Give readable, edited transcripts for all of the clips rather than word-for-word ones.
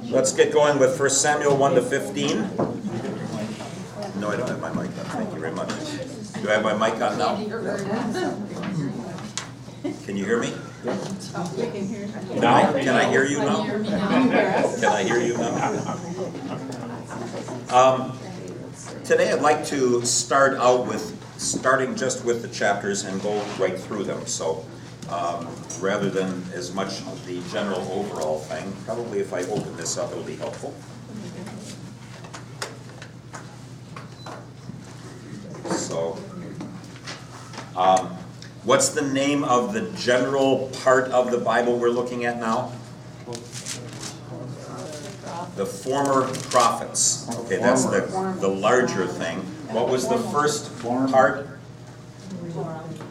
Let's get going with 1 Samuel 1 to 15. No, I don't have my mic on. Thank you very much. Do I have my mic on now? Can you hear me? Now? Can I hear you now? Can I hear you now? Today I'd like to start out with starting just with the chapters and go right through them. So rather than as much of the general overall thing, probably if I open this up it'll be helpful. So, what's the name of the general part of the Bible we're looking at now? The former prophets. Okay, that's the larger thing. What was the first part?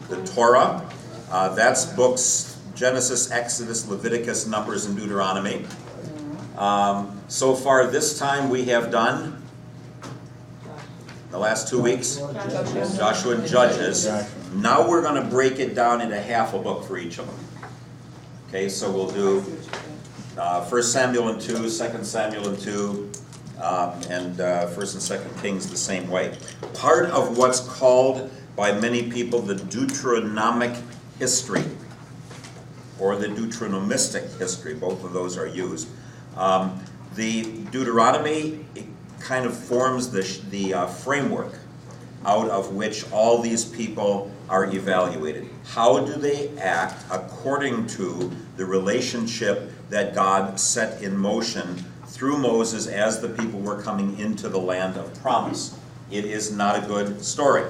The Torah. That's books Genesis, Exodus, Leviticus, Numbers, and Deuteronomy. So far this time we have done, the last 2 weeks, Joshua and Judges. Now we're going to break it down into half a book for each of them. Okay, so we'll do 1 Samuel and 2, 2 Samuel and 2, and 1 and 2 Kings the same way. Part of what's called by many people the Deuteronomic history, or the Deuteronomistic history. Both of those are used. The Deuteronomy kind of forms the framework out of which all these people are evaluated. How do they act according to the relationship that God set in motion through Moses as the people were coming into the land of promise? It is not a good story.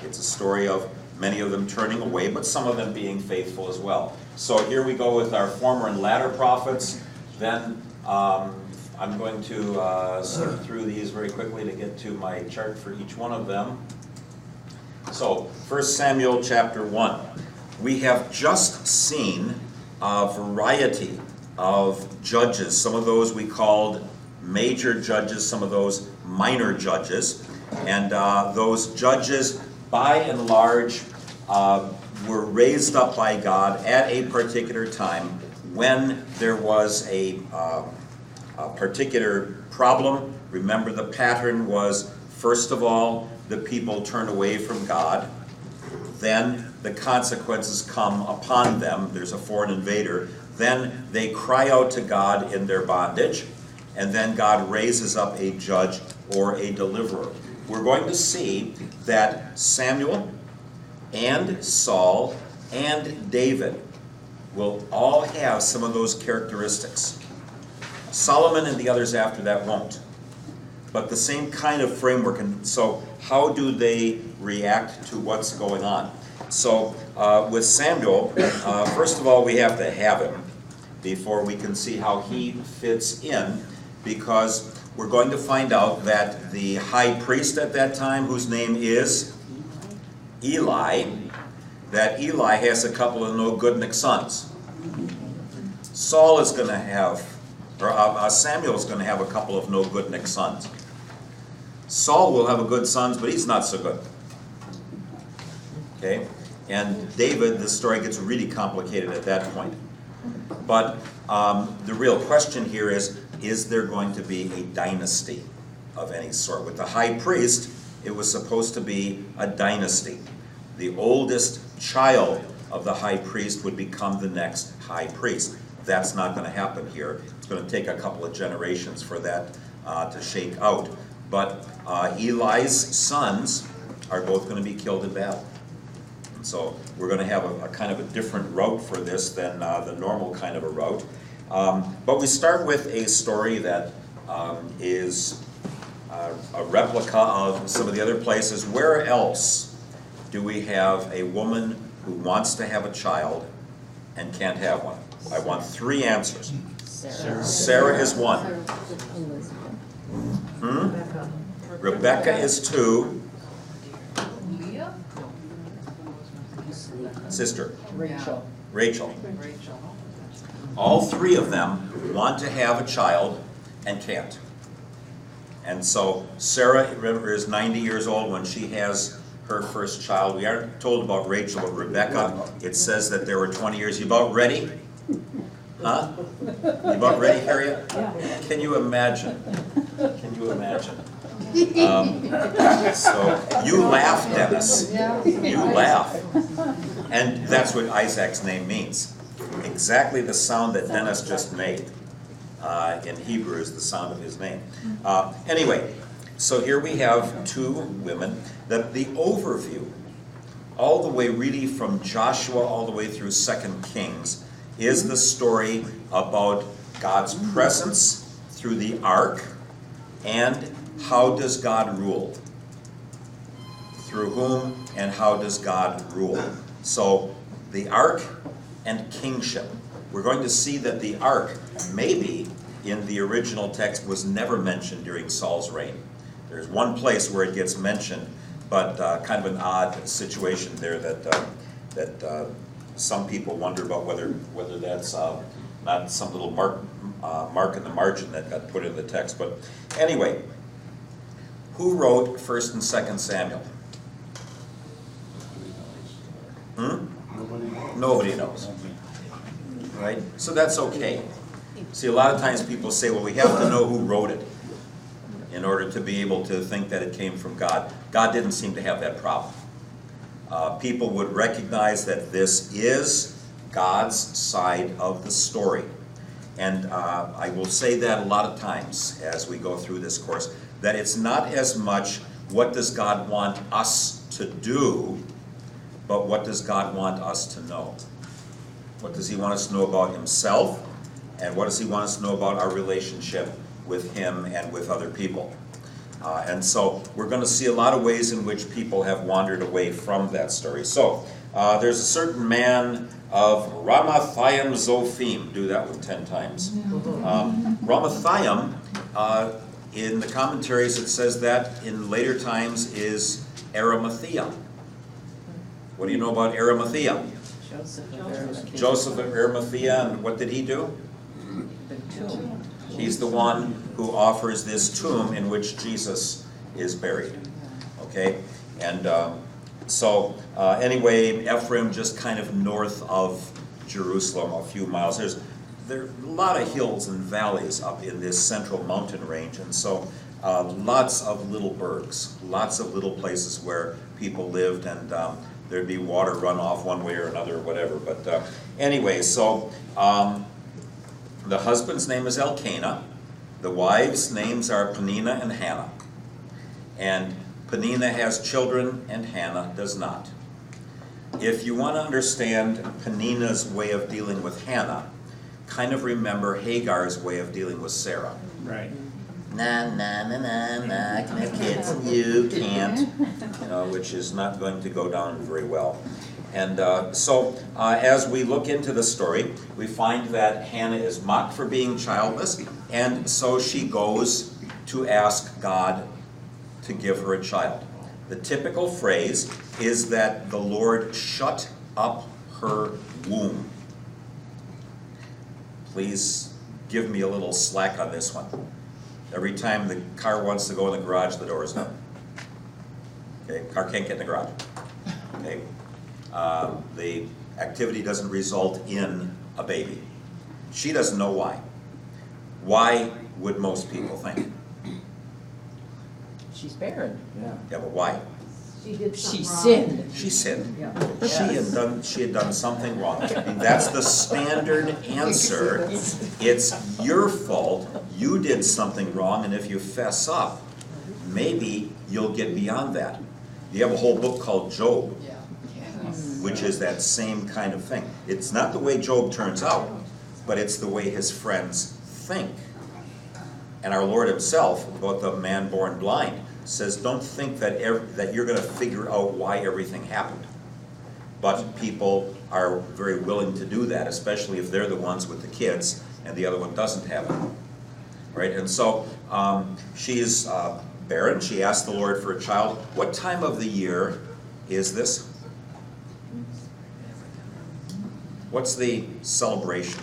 It's a story of many of them turning away, but some of them being faithful as well. So here we go with our former and latter prophets. Then I'm going to skip through these very quickly to get to my chart for each one of them. So 1 Samuel chapter 1. We have just seen a variety of judges. Some of those we called major judges, some of those minor judges. And those judges, by and large, were raised up by God at a particular time when there was a particular problem. Remember, the pattern was, first of all, the people turn away from God. Then the consequences come upon them. There's a foreign invader. Then they cry out to God in their bondage. And then God raises up a judge or a deliverer. We're going to see that Samuel and Saul and David will all have some of those characteristics. Solomon and the others after that won't. But the same kind of framework. And so how do they react to what's going on? So with Samuel, first of all, we have to have him before we can see how he fits in, because we're going to find out that the high priest at that time, whose name is Eli, that Eli has a couple of no-goodnik sons. Saul is going to have, or Samuel is going to have a couple of no-goodnik sons. Saul will have a good sons, but he's not so good. Okay? And David, the story gets really complicated at that point. But the real question here is there going to be a dynasty of any sort? With the high priest, it was supposed to be a dynasty. The oldest child of the high priest would become the next high priest. That's not going to happen here. It's going to take a couple of generations for that to shake out. But Eli's sons are both going to be killed in battle. And so we're going to have a kind of a different route for this than the normal kind of a route. But we start with a story that is a replica of some of the other places. Where else do we have a woman who wants to have a child and can't have one? I want 3 answers. Sarah is 1. Rebecca is 2. Sister. Rachel. All 3 of them want to have a child and can't. And so Sarah, remember, is 90 years old when she has her first child. We aren't told about Rachel, but Rebecca, it says that there were 20 years. You about ready? Huh? You about ready, Harriet? Yeah. Can you imagine? Can you imagine? So you laugh, Dennis. You laugh. And that's what Isaac's name means. Exactly the sound that Dennis just made. In Hebrew is the sound of his name. Anyway, so here we have two women. The overview, all the way really from Joshua all the way through 2 Kings, is the story about God's presence through the ark, and how does God rule? Through whom and how does God rule? So the ark and kingship. We're going to see that the ark, maybe in the original text, was never mentioned during Saul's reign. There's one place where it gets mentioned, but kind of an odd situation there that some people wonder about whether that's not some little mark in the margin that got put in the text. But anyway, who wrote 1st and 2nd Samuel? Nobody knows. Right? So that's okay. See, a lot of times people say, well, we have to know who wrote it in order to be able to think that it came from God. God didn't seem to have that problem. People would recognize that this is God's side of the story. And I will say that a lot of times as we go through this course, that it's not as much what does God want us to do, but what does God want us to know? What does he want us to know about himself? And what does he want us to know about our relationship with him and with other people? And so we're going to see a lot of ways in which people have wandered away from that story. So there's a certain man of Ramathaim Zophim. Do that one 10 times. Ramathaim, in the commentaries it says that in later times is Arimathea. What do you know about Arimathea? Joseph of Arimathea, and what did he do? The tomb. He's the one who offers this tomb in which Jesus is buried. Okay? And anyway, Ephraim, just kind of north of Jerusalem, a few miles. There are a lot of hills and valleys up in this central mountain range, and so lots of little burgs, lots of little places where people lived, and there'd be water runoff one way or another or whatever. But anyway, so the husband's name is Elkanah. The wives' names are Peninnah and Hannah. And Peninnah has children and Hannah does not. If you want to understand Peninnah's way of dealing with Hannah, kind of remember Hagar's way of dealing with Sarah. Right. Nah, I can have kids and you can't, which is not going to go down very well. And so as we look into the story, we find that Hannah is mocked for being childless, and so she goes to ask God to give her a child. The typical phrase is that the Lord shut up her womb. Please give me a little slack on this one. Every time the car wants to go in the garage, the door is down. Okay, car can't get in the garage. Okay, the activity doesn't result in a baby. She doesn't know why. Why would most people think? She's barren. Yeah. Yeah, but why? She did She something wrong. sinned. She sinned. Yeah. She had done something wrong. I mean, that's the standard answer. It's your fault. You did something wrong, and if you fess up, maybe you'll get beyond that. You have a whole book called Job, which is that same kind of thing. It's not the way Job turns out, but it's the way his friends think. And our Lord himself, about the man born blind, says, don't think that that you're going to figure out why everything happened. But people are very willing to do that, especially if they're the ones with the kids and the other one doesn't have it. Right? And so she is barren. She asked the Lord for a child. What time of the year is this? What's the celebration?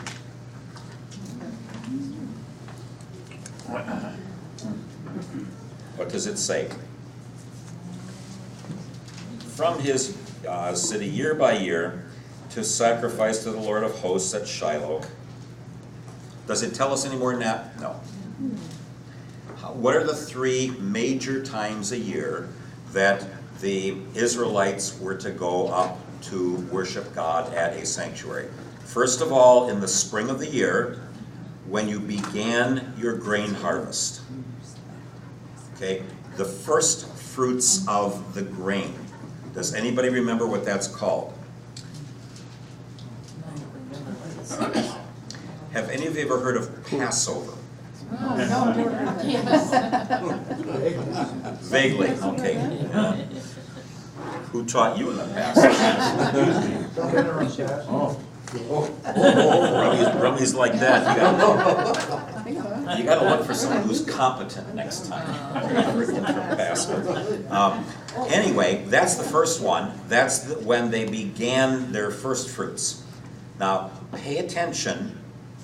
What does it say? From his city year by year to sacrifice to the Lord of hosts at Shiloh, Does it tell us any more than that? No. What are the 3 major times a year that the Israelites were to go up to worship God at a sanctuary? First of all, in the spring of the year, when you began your grain harvest. Okay, the first fruits of the grain. Does anybody remember what that's called? Have any of you ever heard of Passover? Vaguely, okay. Yeah. Who taught you in the past? Rummy's like that. You gotta look for someone who's competent next time. Anyway, that's the first one. That's when they began their first fruits. Now, pay attention.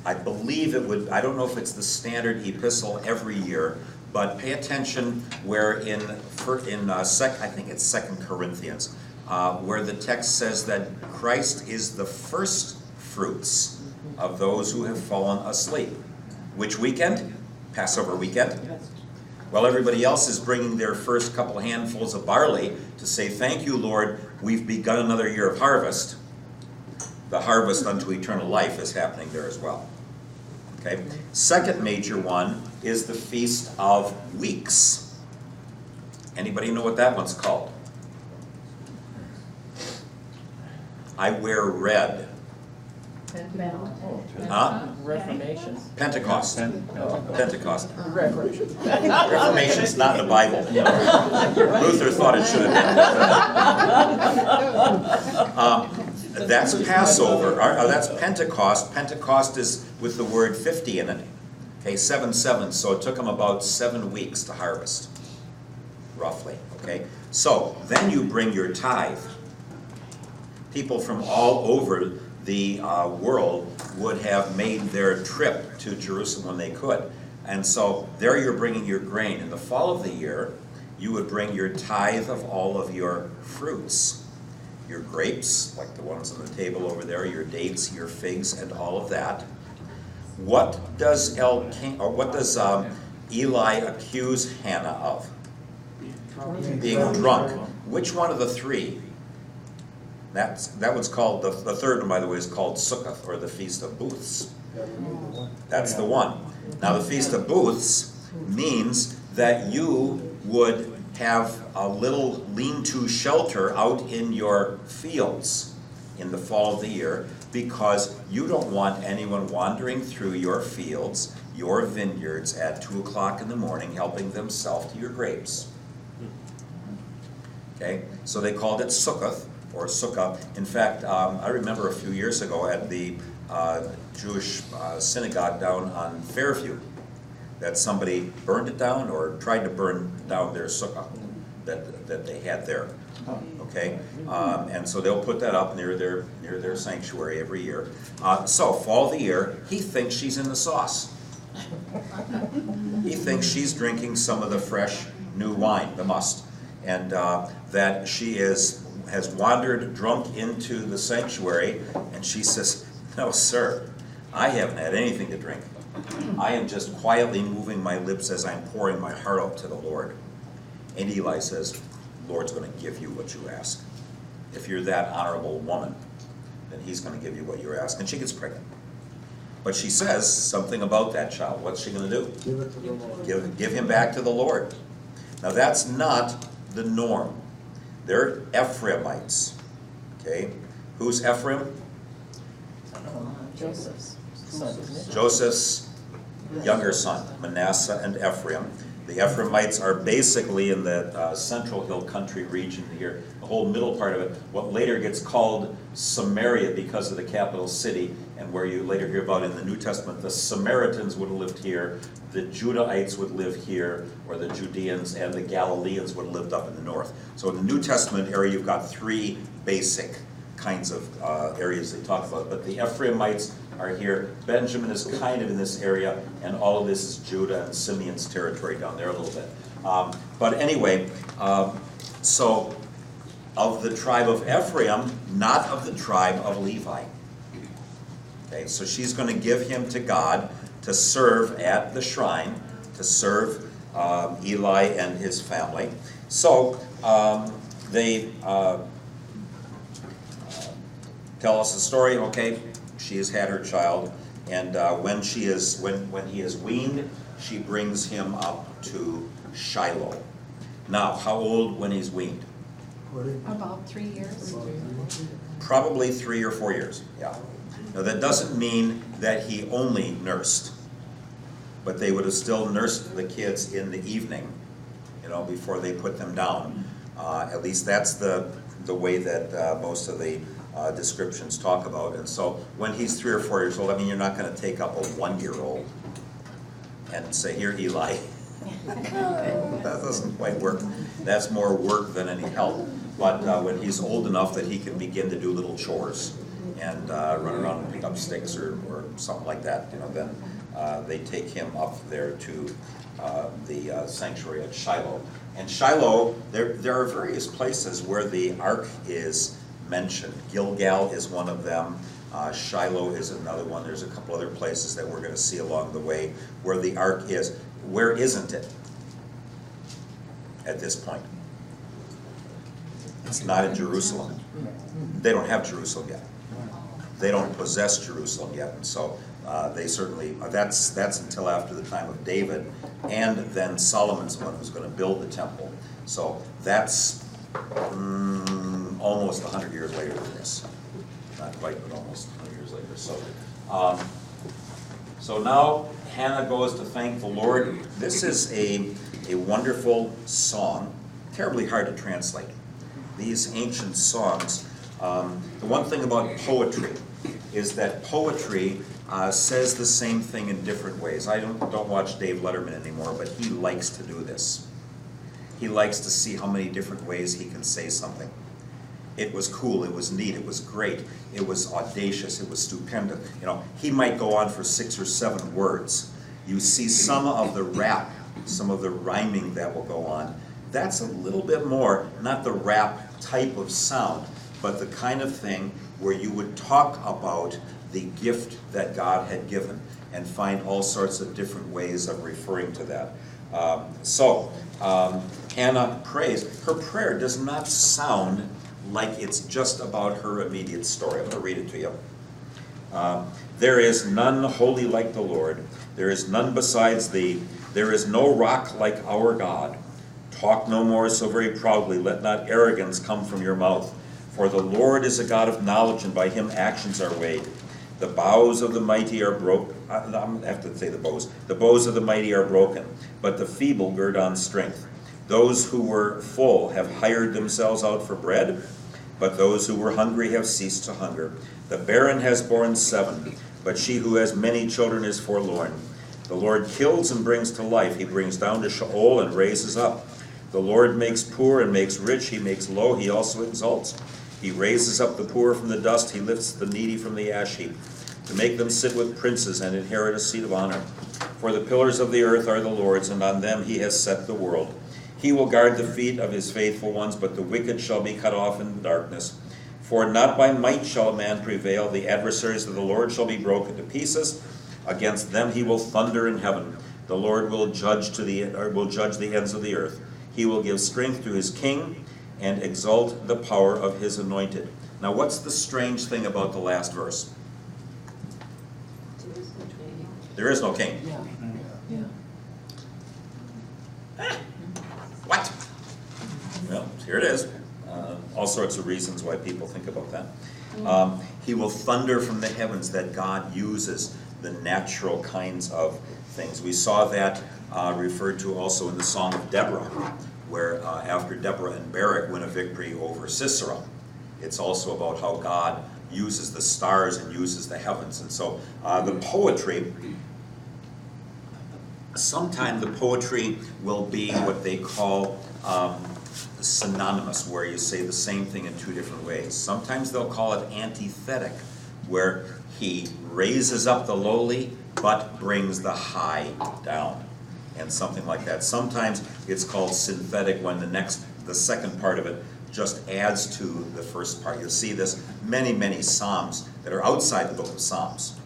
I believe it would, I don't know if it's the standard epistle every year, but pay attention where I think it's 2 Corinthians, where the text says that Christ is the first fruits of those who have fallen asleep. Which weekend? Passover weekend. Well, everybody else is bringing their first couple handfuls of barley to say, thank you, Lord, we've begun another year of harvest. The harvest unto eternal life is happening there as well. Okay. Second major one is the Feast of Weeks. Anybody know what that one's called? I wear red. Huh? Reformation. Pentecost. Pentecost. Reformation. Reformation's not in the Bible. Luther thought it should have been. That's Passover, that's Pentecost. Pentecost is with the word 50 in it. Okay, 7 7, so it took them about 7 weeks to harvest, roughly. Okay, so then you bring your tithe. People from all over the world would have made their trip to Jerusalem when they could. And so there you're bringing your grain. In the fall of the year, you would bring your tithe of all of your fruits. Your grapes, like the ones on the table over there, your dates, your figs, and all of that. What does Eli accuse Hannah of? Being drunk. Which one of the 3? That one's called, the third one, by the way, is called Sukkot, or the Feast of Booths. That's the one. Now, the Feast of Booths means that you would have a little lean-to shelter out in your fields in the fall of the year, because you don't want anyone wandering through your fields, your vineyards at 2 o'clock in the morning helping themselves to your grapes. Okay, so they called it Sukkoth, or Sukkah. In fact, I remember a few years ago at the Jewish synagogue down on Fairview, that somebody burned it down or tried to burn down their sukkah that they had there. Okay, and so they'll put that up near their sanctuary every year. So fall of the year, he thinks she's in the sauce. He thinks she's drinking some of the fresh new wine, the must, and that she has wandered drunk into the sanctuary, and she says, "No, sir, I haven't had anything to drink. I am just quietly moving my lips as I'm pouring my heart out to the Lord." And Eli says, "The Lord's going to give you what you ask. If you're that honorable woman, then he's going to give you what you ask." And she gets pregnant. But she says something about that child. What's she going to do? Give it to the Lord. Give him back to the Lord. Now that's not the norm. They're Ephraimites. Okay? Who's Ephraim? Joseph's son, isn't it? Joseph's younger son, Manasseh and Ephraim. The Ephraimites are basically in the Central Hill Country region here, the whole middle part of it, what later gets called Samaria because of the capital city, and where you later hear about in the New Testament, the Samaritans would have lived here, the Judahites would live here, or the Judeans, and the Galileans would have lived up in the north. So in the New Testament area, you've got 3 basic kinds of areas they talk about, but the Ephraimites are here. Benjamin is kind of in this area, and all of this is Judah and Simeon's territory down there a little bit. But anyway, so of the tribe of Ephraim, not of the tribe of Levi. Okay, so she's going to give him to God to serve at the shrine, to serve Eli and his family. So they tell us the story. Okay, she has had her child, and when he is weaned, she brings him up to Shiloh. Now, how old when he's weaned? About 3 years. Probably 3 or 4 years, yeah. Now, that doesn't mean that he only nursed, but they would have still nursed the kids in the evening, before they put them down. At least that's the way that most of the descriptions talk about. And so when he's 3 or 4 years old, you're not going to take up a 1-year-old and say, here, Eli. That doesn't quite work. That's more work than any help. But when he's old enough that he can begin to do little chores and run around and pick up sticks or something like that, then they take him up there to the sanctuary at Shiloh. And Shiloh, there are various places where the ark is mentioned. Gilgal is one of them. Shiloh is another one. There's a couple other places that we're going to see along the way where the ark is. Where isn't it at this point? It's not in Jerusalem. They don't have Jerusalem yet. They don't possess Jerusalem yet, and so they certainly, that's until after the time of David, and then Solomon's the one who's going to build the temple. So that's almost 100 years later than this. Not quite, but almost 100 years later. So now Hannah goes to thank the Lord. This is a wonderful song, terribly hard to translate. These ancient songs, the one thing about poetry is that poetry says the same thing in different ways. I don't watch Dave Letterman anymore, but he likes to do this. He likes to see how many different ways he can say something. It was cool, it was neat, it was great, it was audacious, it was stupendous. He might go on for 6 or 7 words. You see some of the rap, some of the rhyming that will go on. That's a little bit more, not the rap type of sound, but the kind of thing where you would talk about the gift that God had given and find all sorts of different ways of referring to that. Hannah prays. Her prayer does not sound like it's just about her immediate story. I'm going to read it to you. There is none holy like the Lord. There is none besides thee. There is no rock like our God. Talk no more so very proudly. Let not arrogance come from your mouth. For the Lord is a God of knowledge, and by him actions are weighed. The bows of the mighty are broken. I'm going to have to say the bows. The bows of the mighty are broken, but the feeble gird on strength. Those who were full have hired themselves out for bread, but those who were hungry have ceased to hunger. The barren has borne 7, but she who has many children is forlorn. The Lord kills and brings to life. He brings down to Sheol and raises up. The Lord makes poor and makes rich. He makes low. He also exalts. He raises up the poor from the dust. He lifts the needy from the ash heap, to make them sit with princes and inherit a seat of honor. For the pillars of the earth are the Lord's, and on them he has set the world. He will guard the feet of his faithful ones, but the wicked shall be cut off in darkness. For not by might shall a man prevail. The adversaries of the Lord shall be broken to pieces. Against them he will thunder in heaven. The Lord will judge the ends of the earth. He will give strength to his king and exalt the power of his anointed. Now, what's the strange thing about the last verse? There is no king. What? Well, here it is. All sorts of reasons why people think about that. He will thunder from the heavens, that God uses the natural kinds of things. We saw that referred to also in the Song of Deborah, where after Deborah and Barak win a victory over Sisera, it's also about how God uses the stars and uses the heavens. And so the poetry, sometimes the poetry will be what they call synonymous, where you say the same thing in 2 different ways. Sometimes they'll call it antithetic, where he raises up the lowly but brings the high down, and something like that. Sometimes it's called synthetic, when the second part of it just adds to the first part. You'll see this many, many psalms that are outside the book of Psalms.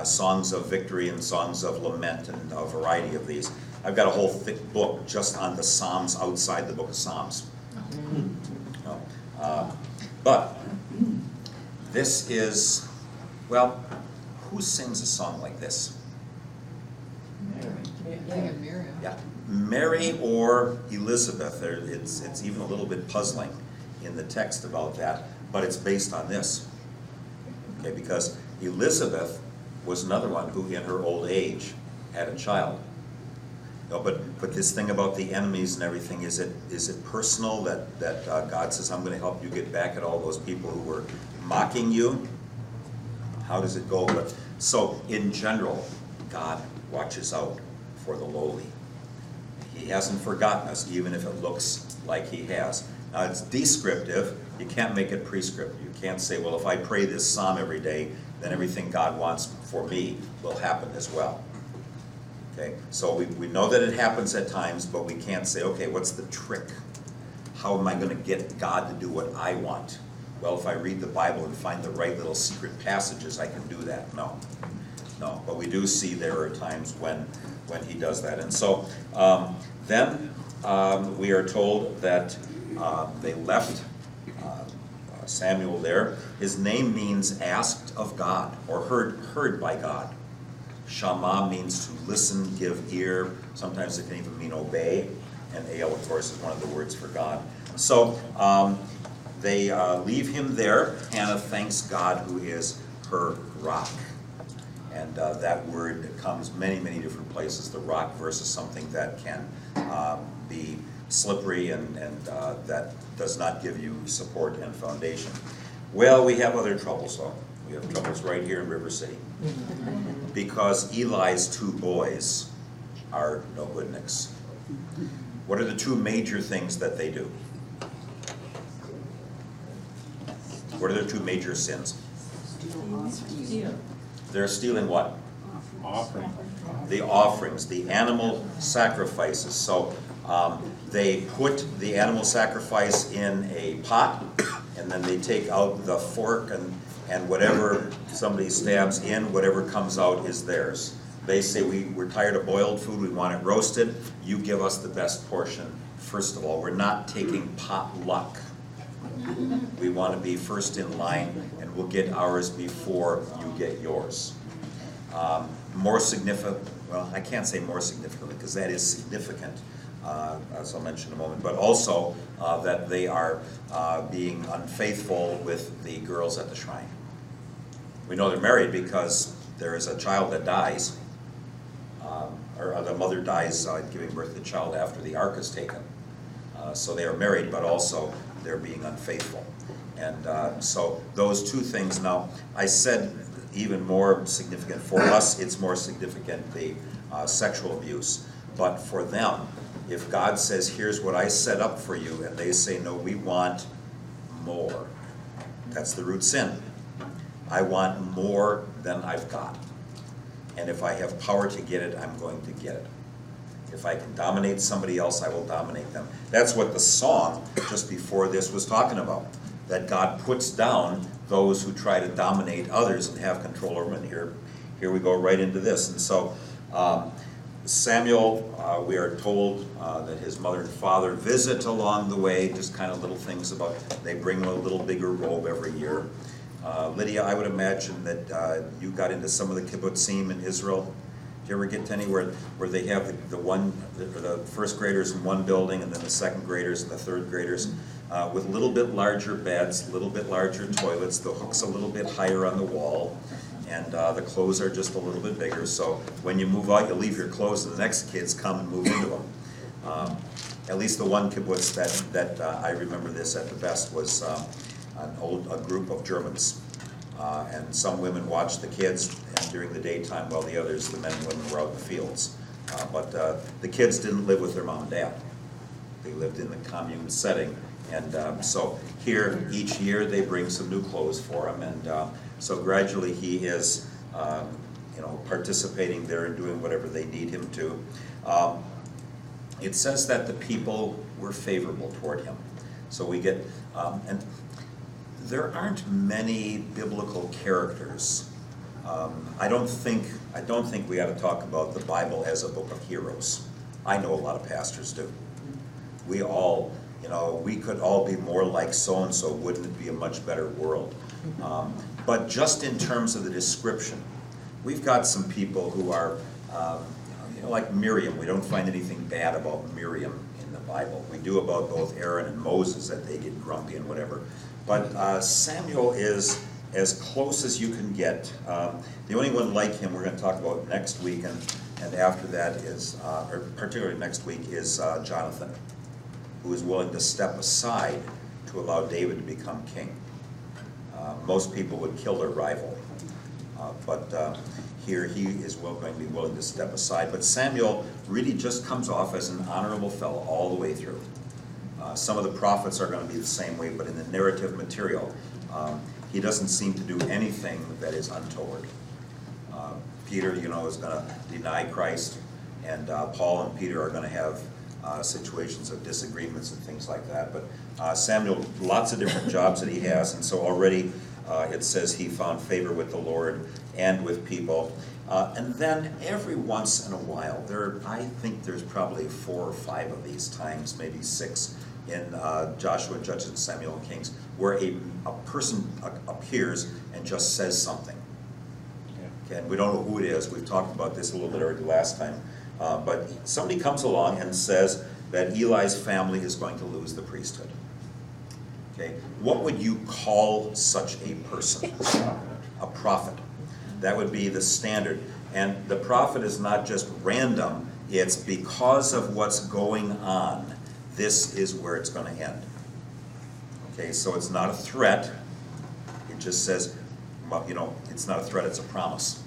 songs of victory and songs of lament and a variety of these. I've got a whole thick book just on the Psalms outside the book of Psalms. You know, but this is, well, who sings a song like this? Yeah, Mary or Elizabeth. It's even a little bit puzzling in the text about that, but it's based on this. Okay, because Elizabeth was another one who in her old age had a child. You know, but this thing about the enemies and everything, is it personal that God says, I'm going to help you get back at all those people who were mocking you? How does it go? But so in general, God watches out for the lowly. He hasn't forgotten us, even if it looks like he has. Now it's descriptive. You can't make it prescriptive. You can't say, well, if I pray this psalm every day, then everything God wants for me will happen as well. Okay, so we know that it happens at times, but we can't say, okay, what's the trick? How am I going to get God to do what I want? Well, if I read the Bible and find the right little secret passages, I can do that. No, but we do see there are times when he does that. And so then we are told that they left Samuel there. His name means asked of God or heard by God. Shama means to listen, give ear. Sometimes it can even mean obey. And El, of course, is one of the words for God. So they leave him there. Hannah thanks God, who is her rock. And that word comes many, many different places. The rock versus something that can be slippery and that does not give you support and foundation. Well, we have other troubles, though. We have troubles right here in River City. Because Eli's two boys are no goodniks. What are the two major things that they do? What are their two major sins? They're stealing what? Offering. The offerings, the animal sacrifices. So they put the animal sacrifice in a pot, and then they take out the fork and whatever somebody stabs in, whatever comes out is theirs. They say, we're tired of boiled food, we want it roasted. You give us the best portion. First of all, we're not taking potluck. We want to be first in line, and we'll get ours before you get yours. More significant, well, I can't say more significantly because that is significant, as I'll mention in a moment, but also that they are being unfaithful with the girls at the shrine. We know they're married because there is a child that dies, or the mother dies giving birth to the child after the ark is taken. So they are married, but also they're being unfaithful. And so those two things. Now, I said even more significant for us, it's more significant, the sexual abuse. But for them, if God says, here's what I set up for you, and they say, no, we want more. That's the root sin. I want more than I've got. And if I have power to get it, I'm going to get it. If I can dominate somebody else, I will dominate them. That's what the song just before this was talking about. That God puts down those who try to dominate others and have control over them. And here we go right into this. And so Samuel, we are told that his mother and father visit along the way, just kind of little things about, they bring a little bigger robe every year. Lydia, I would imagine that you got into some of the kibbutzim in Israel. Did you ever get to anywhere where they have the first graders in one building and then the second graders and the third graders with a little bit larger beds, a little bit larger toilets, the hook's a little bit higher on the wall, and the clothes are just a little bit bigger. So when you move out, you leave your clothes and the next kids come and move into them. At least the one kibbutz that I remember this at the best was a group of Germans. And some women watched the kids during the daytime while the others, the men and women, were out in the fields. But the kids didn't live with their mom and dad. They lived in the commune setting. And so here, each year, they bring some new clothes for him. And so gradually he is participating there and doing whatever they need him to. It says that the people were favorable toward him. So we get, and there aren't many biblical characters I don't think we ought to talk about the Bible as a book of heroes. I know a lot of pastors do. We all, we could all be more like so-and-so, wouldn't it be a much better world? But just in terms of the description, we've got some people who are, like Miriam. We don't find anything bad about Miriam in the Bible. We do about both Aaron and Moses, that they get grumpy and whatever. But Samuel is as close as you can get. The only one like him we're going to talk about next week, and after that is, or particularly next week, is Jonathan, who is willing to step aside to allow David to become king. Most people would kill their rival, but here he is going to be willing to step aside. But Samuel really just comes off as an honorable fellow all the way through. Some of the prophets are going to be the same way, but in the narrative material, he doesn't seem to do anything that is untoward. Peter, is going to deny Christ, and Paul and Peter are going to have situations of disagreements and things like that. But Samuel, lots of different jobs that he has, and so already it says he found favor with the Lord and with people. And then every once in a while, I think there's probably 4 or 5 of these times, maybe 6, in Joshua, Judges, and Samuel and Kings, where a person appears and just says something. Okay, and we don't know who it is. We've talked about this a little bit already last time. But somebody comes along and says that Eli's family is going to lose the priesthood. Okay, what would you call such a person? A prophet. That would be the standard. And the prophet is not just random, it's because of what's going on. This is where it's going to end. Okay, so it's not a threat. It just says, well, it's not a threat, it's a promise.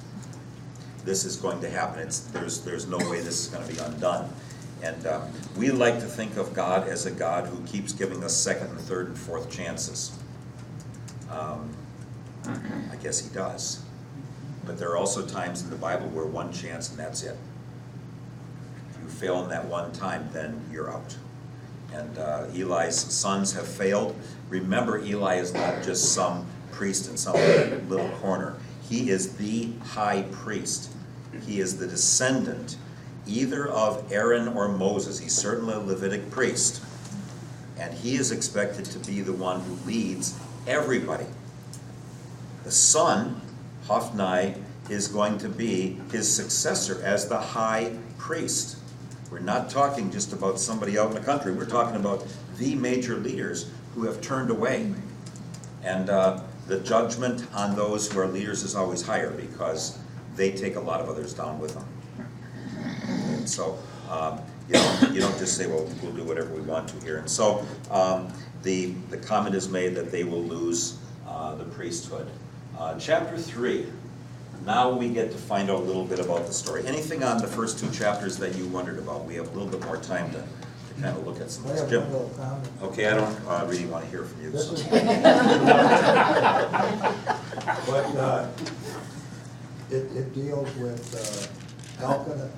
This is going to happen. There's no way this is going to be undone. And we like to think of God as a God who keeps giving us second and third and fourth chances. I guess he does. But there are also times in the Bible where one chance and that's it. If you fail in that one time, then you're out. And Eli's sons have failed. Remember, Eli is not just some priest in some little corner. He is the high priest. He is the descendant either of Aaron or Moses. He's certainly a Levitic priest. And he is expected to be the one who leads everybody. The son, Hophni, is going to be his successor as the high priest. We're not talking just about somebody out in the country. We're talking about the major leaders who have turned away. And the judgment on those who are leaders is always higher because they take a lot of others down with them. And so, you don't just say, well, we'll do whatever we want to here. And so the comment is made that they will lose the priesthood. Chapter 3. Now we get to find out a little bit about the story. Anything on the first 2 chapters that you wondered about? We have a little bit more time to kind of look at some of this. Jim? Okay, I don't really want to hear from you. This So. is, but it deals with Elkanah.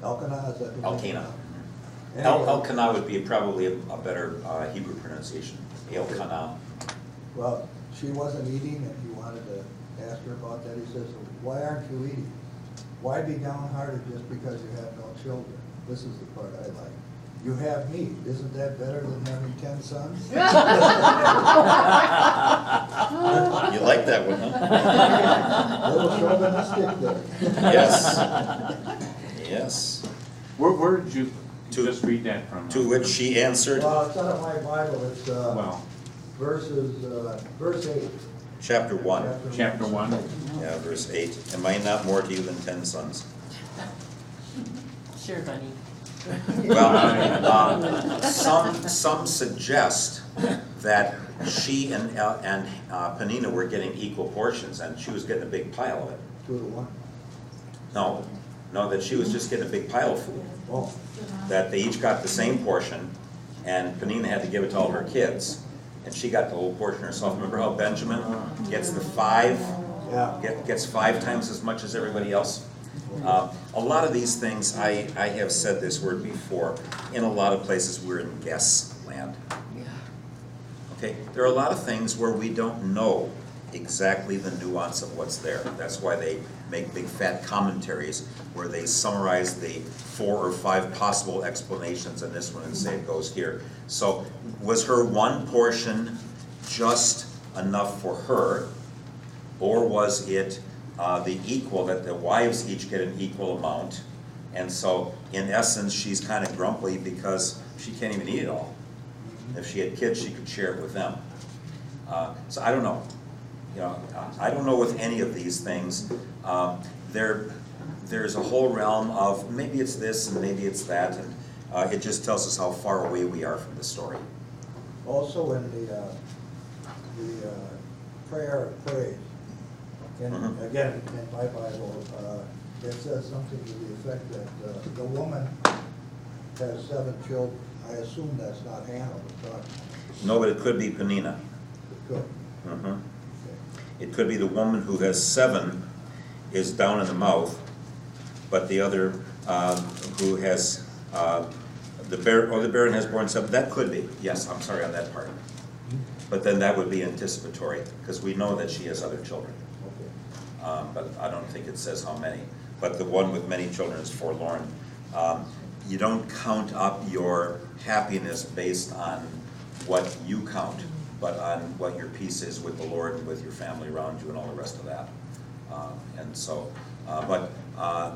Elkanah, is that the name? Elkanah. Anyway, Elkanah would be probably a better Hebrew pronunciation. Elkanah. Well, she wasn't eating, and he wanted to ask her about that. He says, why aren't you eating? Why be downhearted just because you have no children? This is the part I like. You have me. Isn't that better than having 10 sons? You like that one, huh? Little chauvinistic there. Yes. Yes. Where did you To- just read that from? To which she answered, Well, it's out of my Bible. It's Well, verse 8. chapter 1. chapter 1. Yeah, verse 8. Am I not more to you than 10 sons? Sure, honey. Well, some suggest that she and Peninnah were getting equal portions, and she was getting a big pile of it. 2 to 1. No, that she was just getting a big pile of food. Oh, That they each got the same portion, and Peninnah had to give it to all her kids, and she got the whole portion herself. Remember how Benjamin gets the 5? yeah. Gets 5 times as much as everybody else? A lot of these things, I have said this word before, in a lot of places we're in guess land. Okay, there are a lot of things where we don't know exactly the nuance of what's there. That's why they make big fat commentaries where they summarize the 4 or 5 possible explanations in this one and say it goes here. So was her one portion just enough for her, or was it the equal, that the wives each get an equal amount? And so in essence, she's kind of grumpy because she can't even eat it all. If she had kids, she could share it with them. So I don't know. I don't know with any of these things. There's a whole realm of maybe it's this and maybe it's that, and it just tells us how far away we are from the story. Also in the prayer of praise, and again, in my Bible, it says something to the effect that the woman has 7 children. I assume that's not Hannah, but No, but it could be Penina. it could. Mhm. It could be the woman who has 7 is down in the mouth, but the other who has the barren has borne 7. That could be. Yes, I'm sorry on that part. But then that would be anticipatory because we know that she has other children. Okay. But I don't think it says how many. But the one with many children is forlorn. You don't count up your happiness based on what you count, but on what your peace is with the Lord and with your family around you and all the rest of that. And so,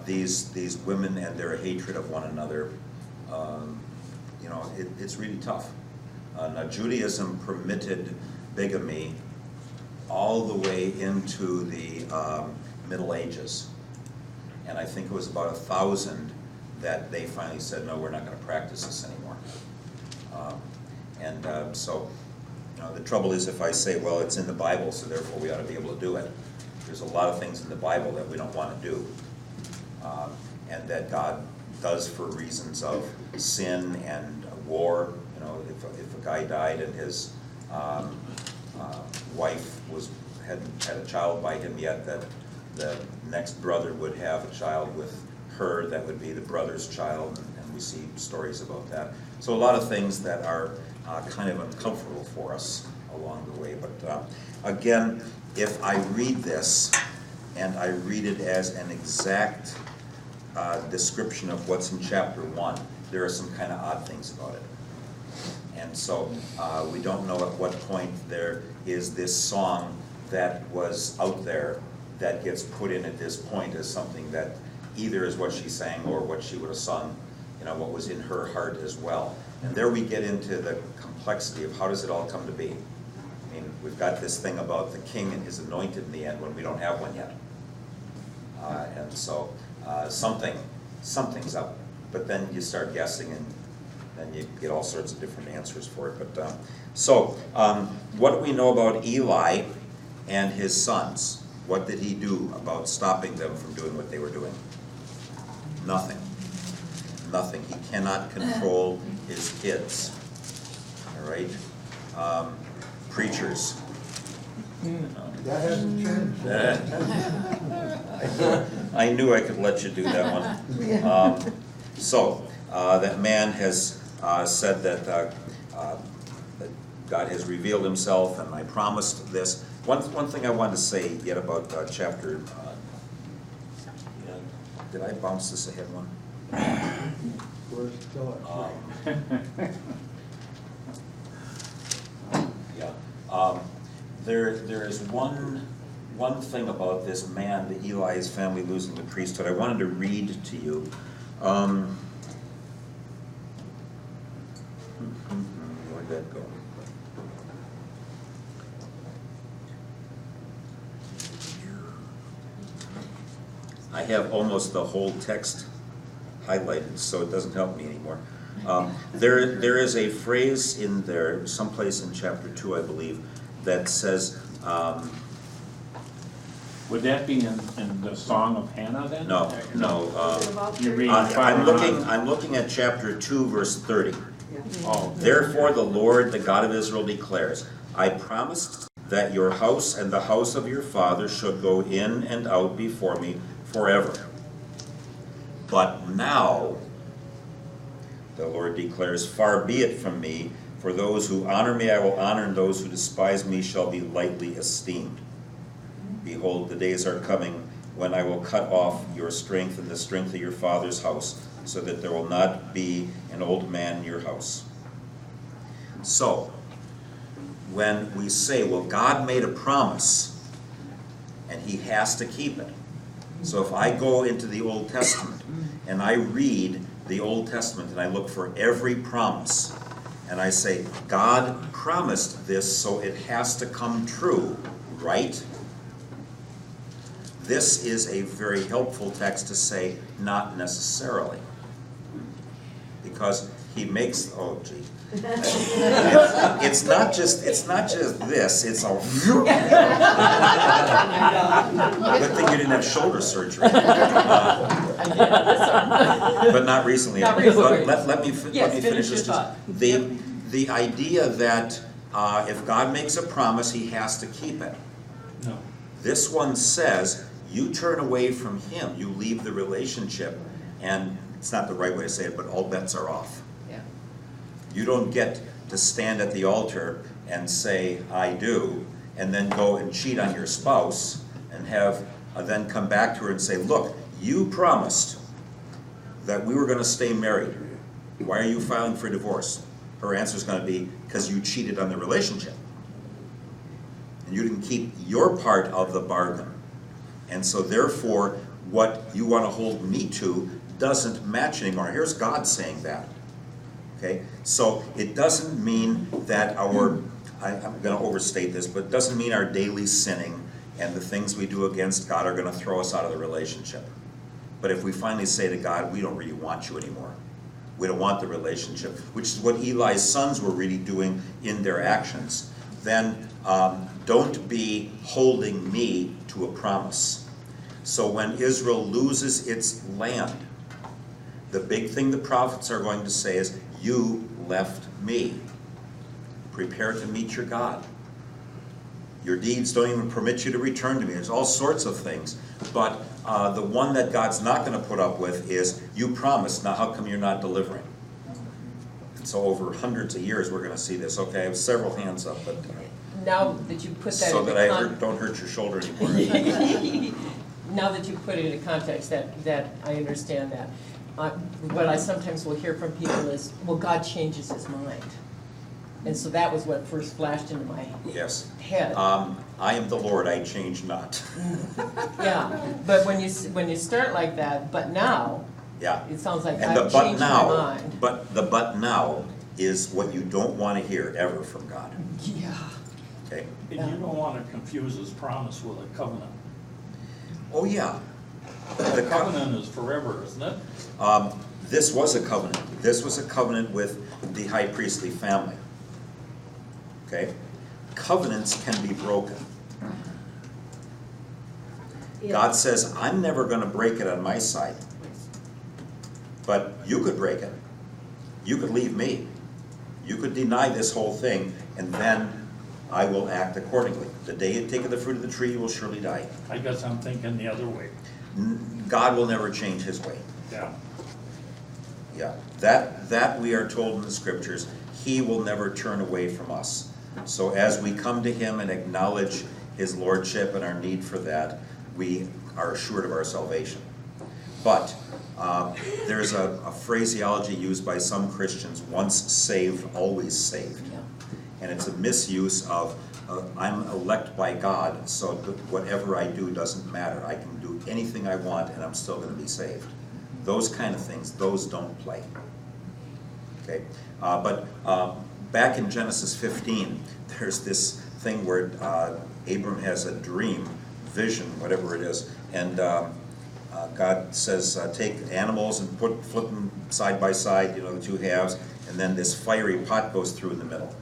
these women and their hatred of one another, it's really tough. Now Judaism permitted bigamy all the way into the Middle Ages. And I think it was about 1,000 that they finally said, no, we're not going to practice this anymore. So the trouble is if I say, well, it's in the Bible, so therefore we ought to be able to do it. There's a lot of things in the Bible that we don't want to do, and that God does for reasons of sin and war. If a guy died and his wife hadn't had a child by him yet, that the next brother would have a child with her, that would be the brother's child, and we see stories about that. So a lot of things that are kind of uncomfortable for us along the way. But again, if I read this and I read it as an exact description of what's in chapter 1, there are some kind of odd things about it. And so we don't know at what point there is this song that was out there that gets put in at this point as something that either is what she sang or what she would have sung, what was in her heart as well. And there we get into the complexity of how does it all come to be. I mean, we've got this thing about the king and his anointed in the end when we don't have one yet. And so something's up. But then you start guessing and then you get all sorts of different answers for it. But what do we know about Eli and his sons? What did he do about stopping them from doing what they were doing? Nothing. Nothing. He cannot control his kids. All right? Preachers. That hasn't changed. I knew I could let you do that one. That man has said that God has revealed himself, and I promised this. One thing I wanted to say yet about chapter. Did I bounce this ahead one? We're still at 3. Yeah. There is one thing about this man, the Eli's family losing the priesthood. I wanted to read to you. Where'd that go? I have almost the whole text highlighted, so it doesn't help me anymore. There is a phrase in there, someplace in chapter 2, I believe, that says, Would that be in the Song of Hannah then? no. You're reading I'm looking at chapter 2, verse 30. Oh, Therefore the Lord, the God of Israel, declares, I promised that your house and the house of your father should go in and out before me forever. But now, the Lord declares, far be it from me, for those who honor me I will honor, and those who despise me shall be lightly esteemed. Behold, the days are coming when I will cut off your strength and the strength of your father's house, so that there will not be an old man in your house. So, when we say, well, God made a promise, and he has to keep it. So if I go into the Old Testament, and I read the Old Testament, and I look for every promise, and I say, God promised this, so it has to come true, right? This is a very helpful text to say, not necessarily. Because he makes, oh gee. It's not just this, it's a good thing you didn't have shoulder surgery. But not recently. Not recently. But let me finish your this. thought. The idea that if God makes a promise, he has to keep it. No. This one says, you turn away from him, you leave the relationship, and it's not the right way to say it, but all bets are off. Yeah. You don't get to stand at the altar and say, I do, and then go and cheat on your spouse, and have then come back to her and say, look, you promised that we were going to stay married. Why are you filing for divorce? Her answer is going to be, because you cheated on the relationship. And you didn't keep your part of the bargain. And so therefore, what you want to hold me to doesn't match anymore. Here's God saying that. Okay? So it doesn't mean that I'm going to overstate this, but it doesn't mean our daily sinning and the things we do against God are going to throw us out of the relationship. But if we finally say to God, we don't really want you anymore. We don't want the relationship, which is what Eli's sons were really doing in their actions, then don't be holding me to a promise. So when Israel loses its land, the big thing the prophets are going to say is, you left me. Prepare to meet your God. Your deeds don't even permit you to return to me. There's all sorts of things. But the one that God's not going to put up with is, you promised, now how come you're not delivering? And so over hundreds of years we're going to see this. Okay, I have several hands up, but Now that you put that so into that I don't hurt your shoulder anymore. Now that you put it into context, that I understand that. What I sometimes will hear from people is, well, God changes his mind. And so that was what first flashed into my Yes. head. I am the Lord, I change not. Yeah, but when you start like that, but now, Yeah. it sounds like And the I've but changed my now, mind. but the but now is what you don't want to hear ever from God. Yeah. Okay? And you don't want to confuse his promise with a covenant. Oh, yeah. The covenant is forever, isn't it? This was a covenant. This was a covenant with the high priestly family. Okay? Covenants can be broken. God says, I'm never going to break it on my side. But you could break it. You could leave me. You could deny this whole thing, and then I will act accordingly. The day you take of the fruit of the tree, you will surely die. I guess I'm thinking the other way. God will never change his way. Yeah. Yeah, that we are told in the scriptures, he will never turn away from us. So as we come to him and acknowledge his lordship and our need for that, we are assured of our salvation. But there's a phraseology used by some Christians, once saved, always saved. Yeah. And it's a misuse of, I'm elect by God, so whatever I do doesn't matter. I can do anything I want and I'm still going to be saved. Those kind of things, those don't play. Okay, but back in Genesis 15, there's this thing where Abram has a dream, vision, whatever it is, and God says, take animals and flip them side by side, the two halves, and then this fiery pot goes through in the middle.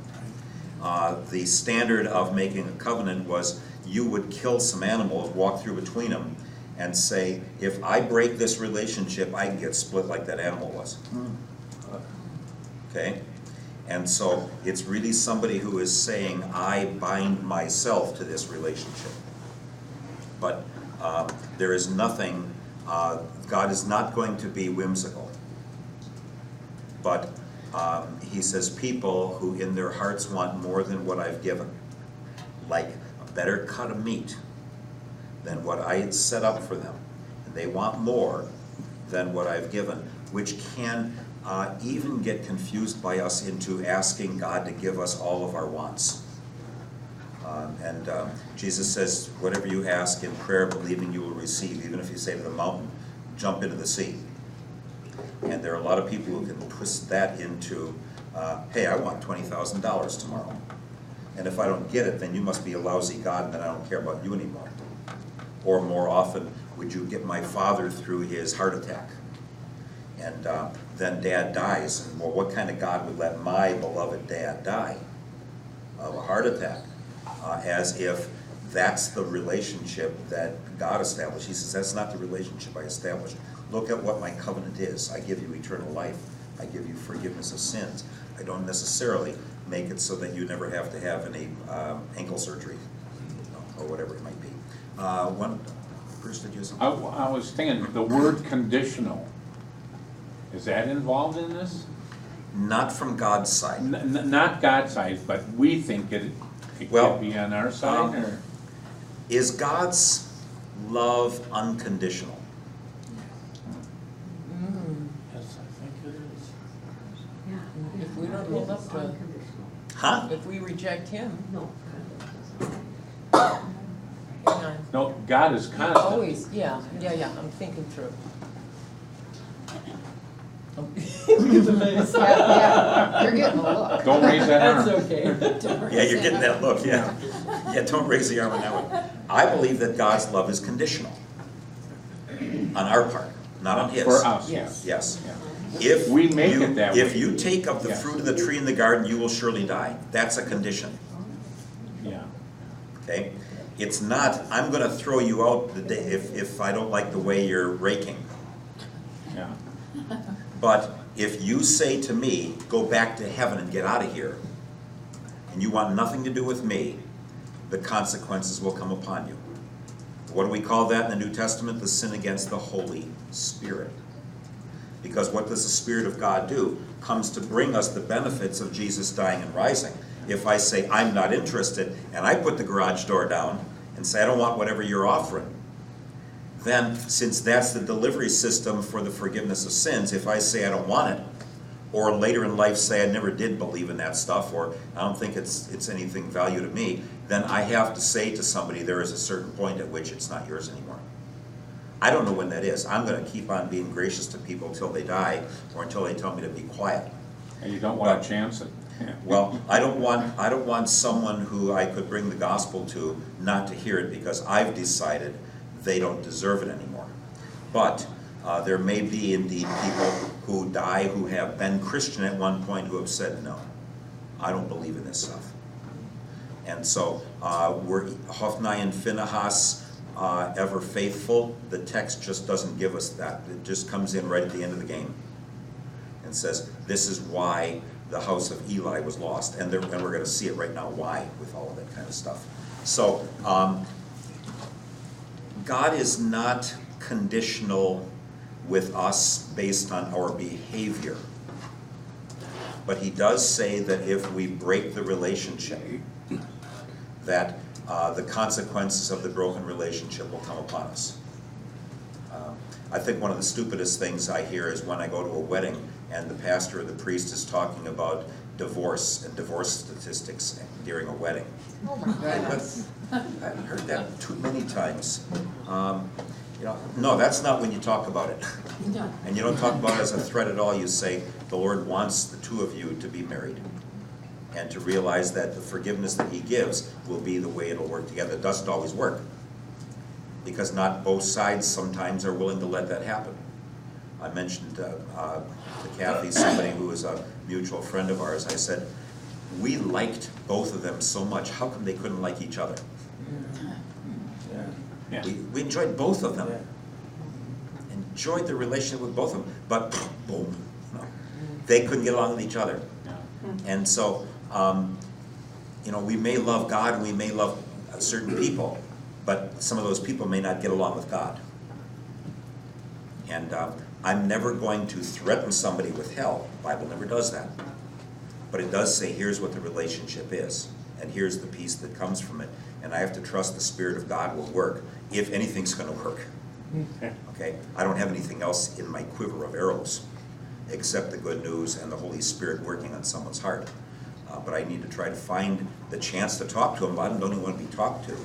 The standard of making a covenant was you would kill some animals, walk through between them, and say, if I break this relationship, I can get split like that animal was. Okay? And so it's really somebody who is saying, I bind myself to this relationship. But there is nothing, God is not going to be whimsical. But he says, people who in their hearts want more than what I've given, like a better cut of meat, than what I had set up for them. And they want more than what I've given, which can even get confused by us into asking God to give us all of our wants. And Jesus says, whatever you ask in prayer, believing you will receive, even if you say to the mountain, jump into the sea. And there are a lot of people who can twist that into, hey, I want $20,000 tomorrow. And if I don't get it, then you must be a lousy God, and then I don't care about you anymore. Or more often, would you get my father through his heart attack? And then dad dies. And well, what kind of God would let my beloved dad die of a heart attack? As if that's the relationship that God established. He says, that's not the relationship I established. Look at what my covenant is. I give you eternal life. I give you forgiveness of sins. I don't necessarily make it so that you never have to have any ankle surgery, or whatever it might be. Bruce, did you have something? I was thinking, the word conditional, is that involved in this? Not from God's side. Not God's side, but we think it Well, could be on our side, or? Is God's love unconditional? Yes, I think it is. If we don't hold up to, Huh? if we reject him, No. hang on. No, God is constant. Always, yeah, I'm thinking through. Yeah, you're getting a look. Don't raise that arm. That's okay. Yeah, you're getting that look, yeah. Yeah, don't raise the arm on that one. I believe that God's love is conditional. On our part, not on his. For us, Yes. Yes. Yeah. If We make you- it that If way. you take of the Yes. fruit of the tree in the garden, you will surely die. That's a condition, Yeah. okay? It's not, I'm gonna throw you out the day if I don't like the way you're raking. Yeah. But if you say to me, go back to heaven and get out of here, and you want nothing to do with me, the consequences will come upon you. What do we call that in the New Testament? The sin against the Holy Spirit. Because what does the Spirit of God do? Comes to bring us the benefits of Jesus dying and rising. If I say, I'm not interested, and I put the garage door down and say, I don't want whatever you're offering, then since that's the delivery system for the forgiveness of sins, if I say I don't want it, or later in life say I never did believe in that stuff, or I don't think it's anything value to me, then I have to say to somebody there is a certain point at which it's not yours anymore. I don't know when that is. I'm going to keep on being gracious to people until they die, or until they tell me to be quiet. And you don't want to chance it. Yeah. Well, I don't want someone who I could bring the gospel to not to hear it because I've decided they don't deserve it anymore. But there may be indeed people who die who have been Christian at one point who have said, no, I don't believe in this stuff. And so were Hophni and Phinehas ever faithful? The text just doesn't give us that. It just comes in right at the end of the game and says, this is why the house of Eli was lost. And we're going to see it right now why with all of that kind of stuff. So God is not conditional with us based on our behavior. But he does say that if we break the relationship, that the consequences of the broken relationship will come upon us. I think one of the stupidest things I hear is when I go to a wedding and the pastor or the priest is talking about divorce and divorce statistics during a wedding. Oh my goodness. I've heard that too many times. No, that's not when you talk about it. And you don't talk about it as a threat at all. You say, the Lord wants the two of you to be married and to realize that the forgiveness that he gives will be the way it'll work together. It doesn't always work because not both sides sometimes are willing to let that happen. I mentioned to Kathy, somebody who is a mutual friend of ours, I said, we liked both of them so much. How come they couldn't like each other? Yeah. We enjoyed both of them. Enjoyed the relationship with both of them, but boom, they couldn't get along with each other. Yeah. And so, we may love God and we may love certain people, but some of those people may not get along with God. And I'm never going to threaten somebody with hell. The Bible never does that. But it does say, here's what the relationship is, and here's the peace that comes from it. and I have to trust the Spirit of God will work, if anything's gonna work. Okay? I don't have anything else in my quiver of arrows, except the good news and the Holy Spirit working on someone's heart. But I need to try to find the chance to talk to them. I don't even want to be talked to.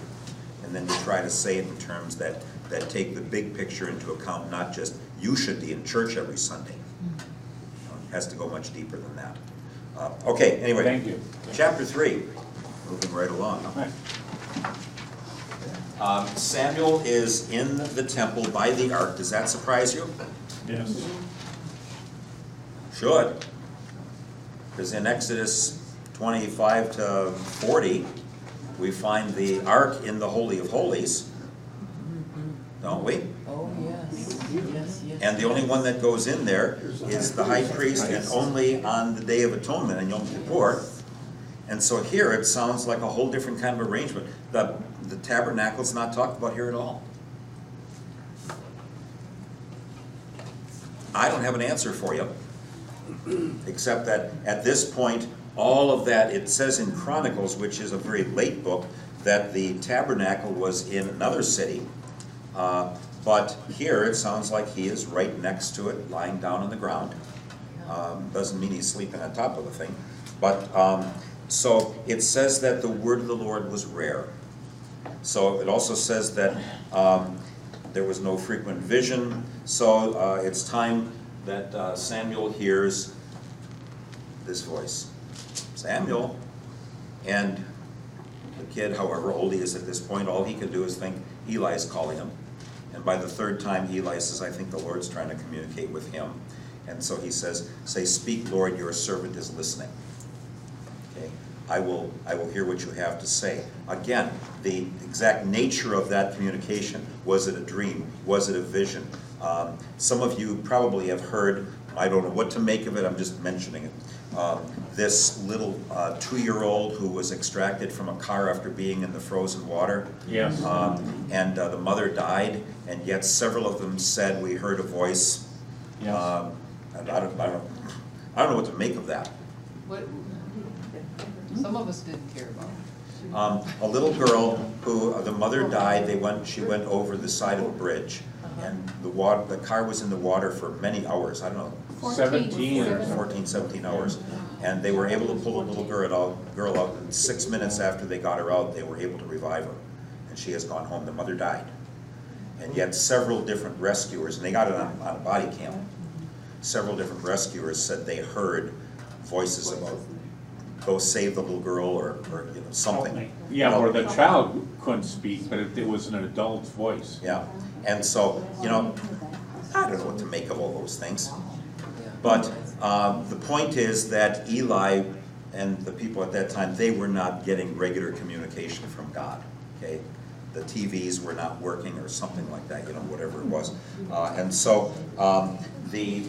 And then to try to say it in terms that take the big picture into account, not just, you should be in church every Sunday. It has to go much deeper than that. Okay, anyway. Thank you. Chapter 3, moving right along. Samuel is in the temple by the ark. Does that surprise you? Yes. Should. Because in Exodus 25 to 40, we find the ark in the Holy of Holies, don't we? Oh, yes, yes, yes. And the only one that goes in there is the high priest, and only on the Day of Atonement and Yom Kippur. And so here it sounds like a whole different kind of arrangement. The tabernacle's not talked about here at all. I don't have an answer for you, except that at this point, all of that, it says in Chronicles, which is a very late book, that the tabernacle was in another city. But here it sounds like he is right next to it, lying down on the ground. Doesn't mean he's sleeping on top of the thing. But so it says that the word of the Lord was rare. So it also says that there was no frequent vision. So it's time that Samuel hears this voice. Samuel. And the kid, however old he is at this point, all he can do is think Eli's calling him. And by the third time, Eli says, I think the Lord's trying to communicate with him. And so he says, say, speak, Lord, your servant is listening. Okay, I will hear what you have to say. Again, the exact nature of that communication. Was it a dream? Was it a vision? Some of you probably have heard, I don't know what to make of it, I'm just mentioning it. This little 2-year-old who was extracted from a car after being in the frozen water. Yes. And the mother died, and yet several of them said, we heard a voice. Yes. And I don't know what to make of that. What, some of us didn't care about it. A little girl who, the mother died, she went over the side of a bridge, and the car was in the water for many hours, I don't know, 17 or 14, 17 hours. And they were able to pull the little girl out, and 6 minutes after they got her out, they were able to revive her. And she has gone home. The mother died. And yet several different rescuers, and they got it on a body cam, several different rescuers said they heard voices about, go save the little girl, or something. Yeah, or the child couldn't speak, but it was an adult's voice. Yeah, and so, I don't know what to make of all those things. But the point is that Eli and the people at that time, they were not getting regular communication from God, okay? The TVs were not working or something like that, whatever it was. And so the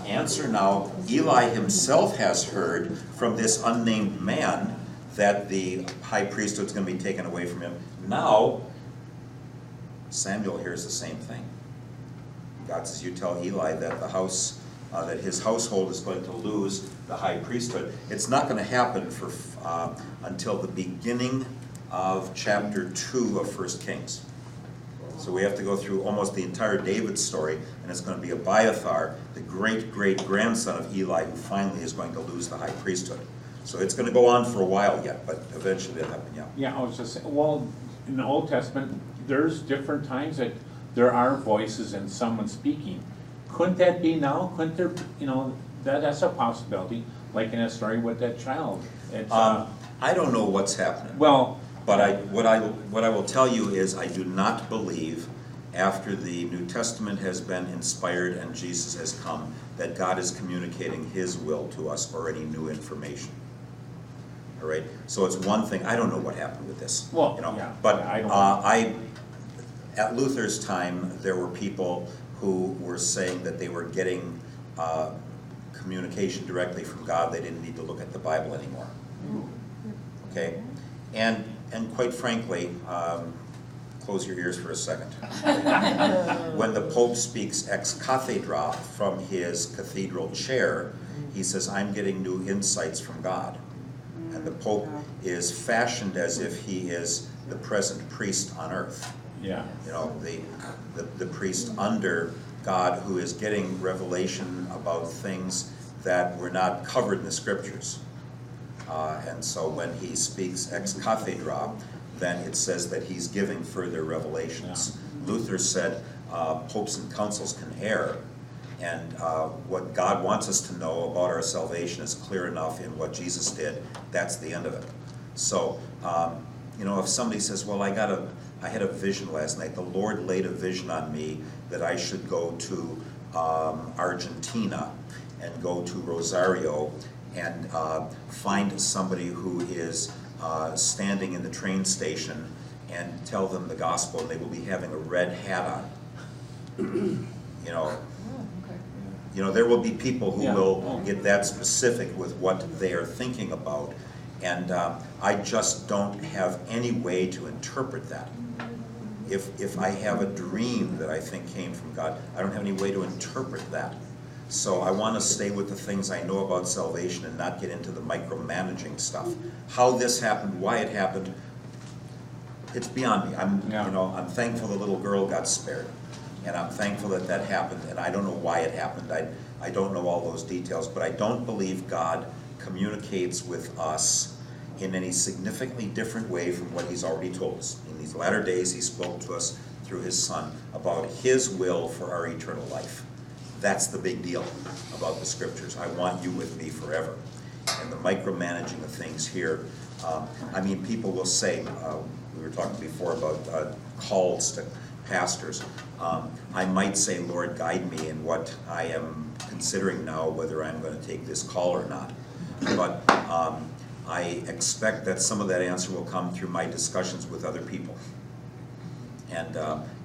answer now, Eli himself has heard from this unnamed man that the high priesthood is going to be taken away from him. Now, Samuel hears the same thing. God says, you tell Eli that that his household is going to lose the high priesthood. It's not going to happen until the beginning of chapter 2 of 1 Kings. So we have to go through almost the entire David story, and it's going to be Abiathar, the great-great-grandson of Eli, who finally is going to lose the high priesthood. So it's going to go on for a while yet, but eventually it'll happen, yeah. Yeah, I was just saying, well, in the Old Testament, there's different times that there are voices and someone speaking. Couldn't that be now? Couldn't there, that's a possibility, like in a story with that child. It's, I don't know what's happening. well, But what I will tell you is I do not believe, after the New Testament has been inspired and Jesus has come, that God is communicating His will to us or any new information. All right? So it's one thing, I don't know what happened with this. Well, yeah, But I don't at Luther's time, there were people who were saying that they were getting communication directly from God. They didn't need to look at the Bible anymore. Okay? And quite frankly, close your ears for a second. When the Pope speaks ex cathedra from his cathedral chair, he says, I'm getting new insights from God. And the Pope is fashioned as if he is the present priest on earth. Yeah. You know, the priest under God who is getting revelation about things that were not covered in the scriptures. And so when he speaks ex cathedra, then it says that he's giving further revelations. Luther said popes and councils can err, and what God wants us to know about our salvation is clear enough in what Jesus did. That's the end of it. So, you know, if somebody says, well, I had a vision last night. The Lord laid a vision on me that I should go to Argentina and go to Rosario and find somebody who is standing in the train station and tell them the gospel, and they will be having a red hat on. You know, you know, there will be people who will get that specific with what they are thinking about, and I just don't have any way to interpret that. If I have a dream that I think came from God, I don't have any way to interpret that. So I want to stay with the things I know about salvation and not get into the micromanaging stuff. How this happened, why it happened, it's beyond me. You know, I'm thankful the little girl got spared, and I'm thankful that that happened, and I don't know why it happened. I don't know all those details, but I don't believe God communicates with us in any significantly different way from what he's already told us. In these latter days, he spoke to us through his Son about his will for our eternal life. That's the big deal about the scriptures. I want you with me forever. And the micromanaging of things here, I mean, people will say, we were talking before about calls to pastors. I might say, Lord, guide me in what I am considering now, whether I'm going to take this call or not. But I expect that some of that answer will come through my discussions with other people. And,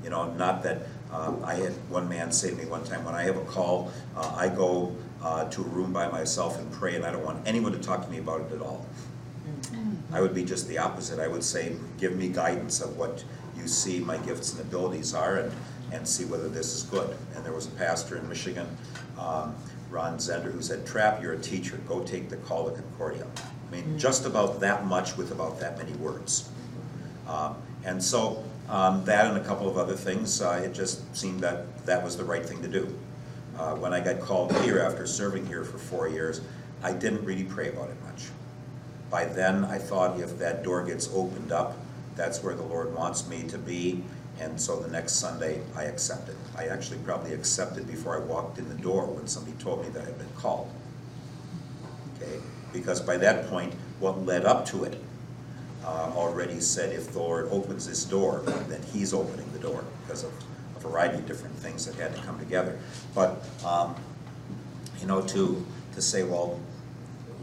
you know, not that I had one man say to me one time, when I have a call, I go to a room by myself and pray, and I don't want anyone to talk to me about it at all. I would be just the opposite. I would say, give me guidance of what you see my gifts and abilities are, and see whether this is good. And there was a pastor in Michigan, Ron Zender, who said, Trapp, you're a teacher. Go take the call to Concordia. I mean, just about that much with about that many words. And so that and a couple of other things, it just seemed that that was the right thing to do. When I got called here after serving here for 4 years, I didn't really pray about it much. By then, I thought if that door gets opened up, that's where the Lord wants me to be. And so the next Sunday, I accepted. I actually probably accepted before I walked in the door when somebody told me that I'd been called. Okay? Because by that point, what led up to it already said, if the Lord opens this door, then he's opening the door, because of a variety of different things that had to come together. But, you know, to say, well,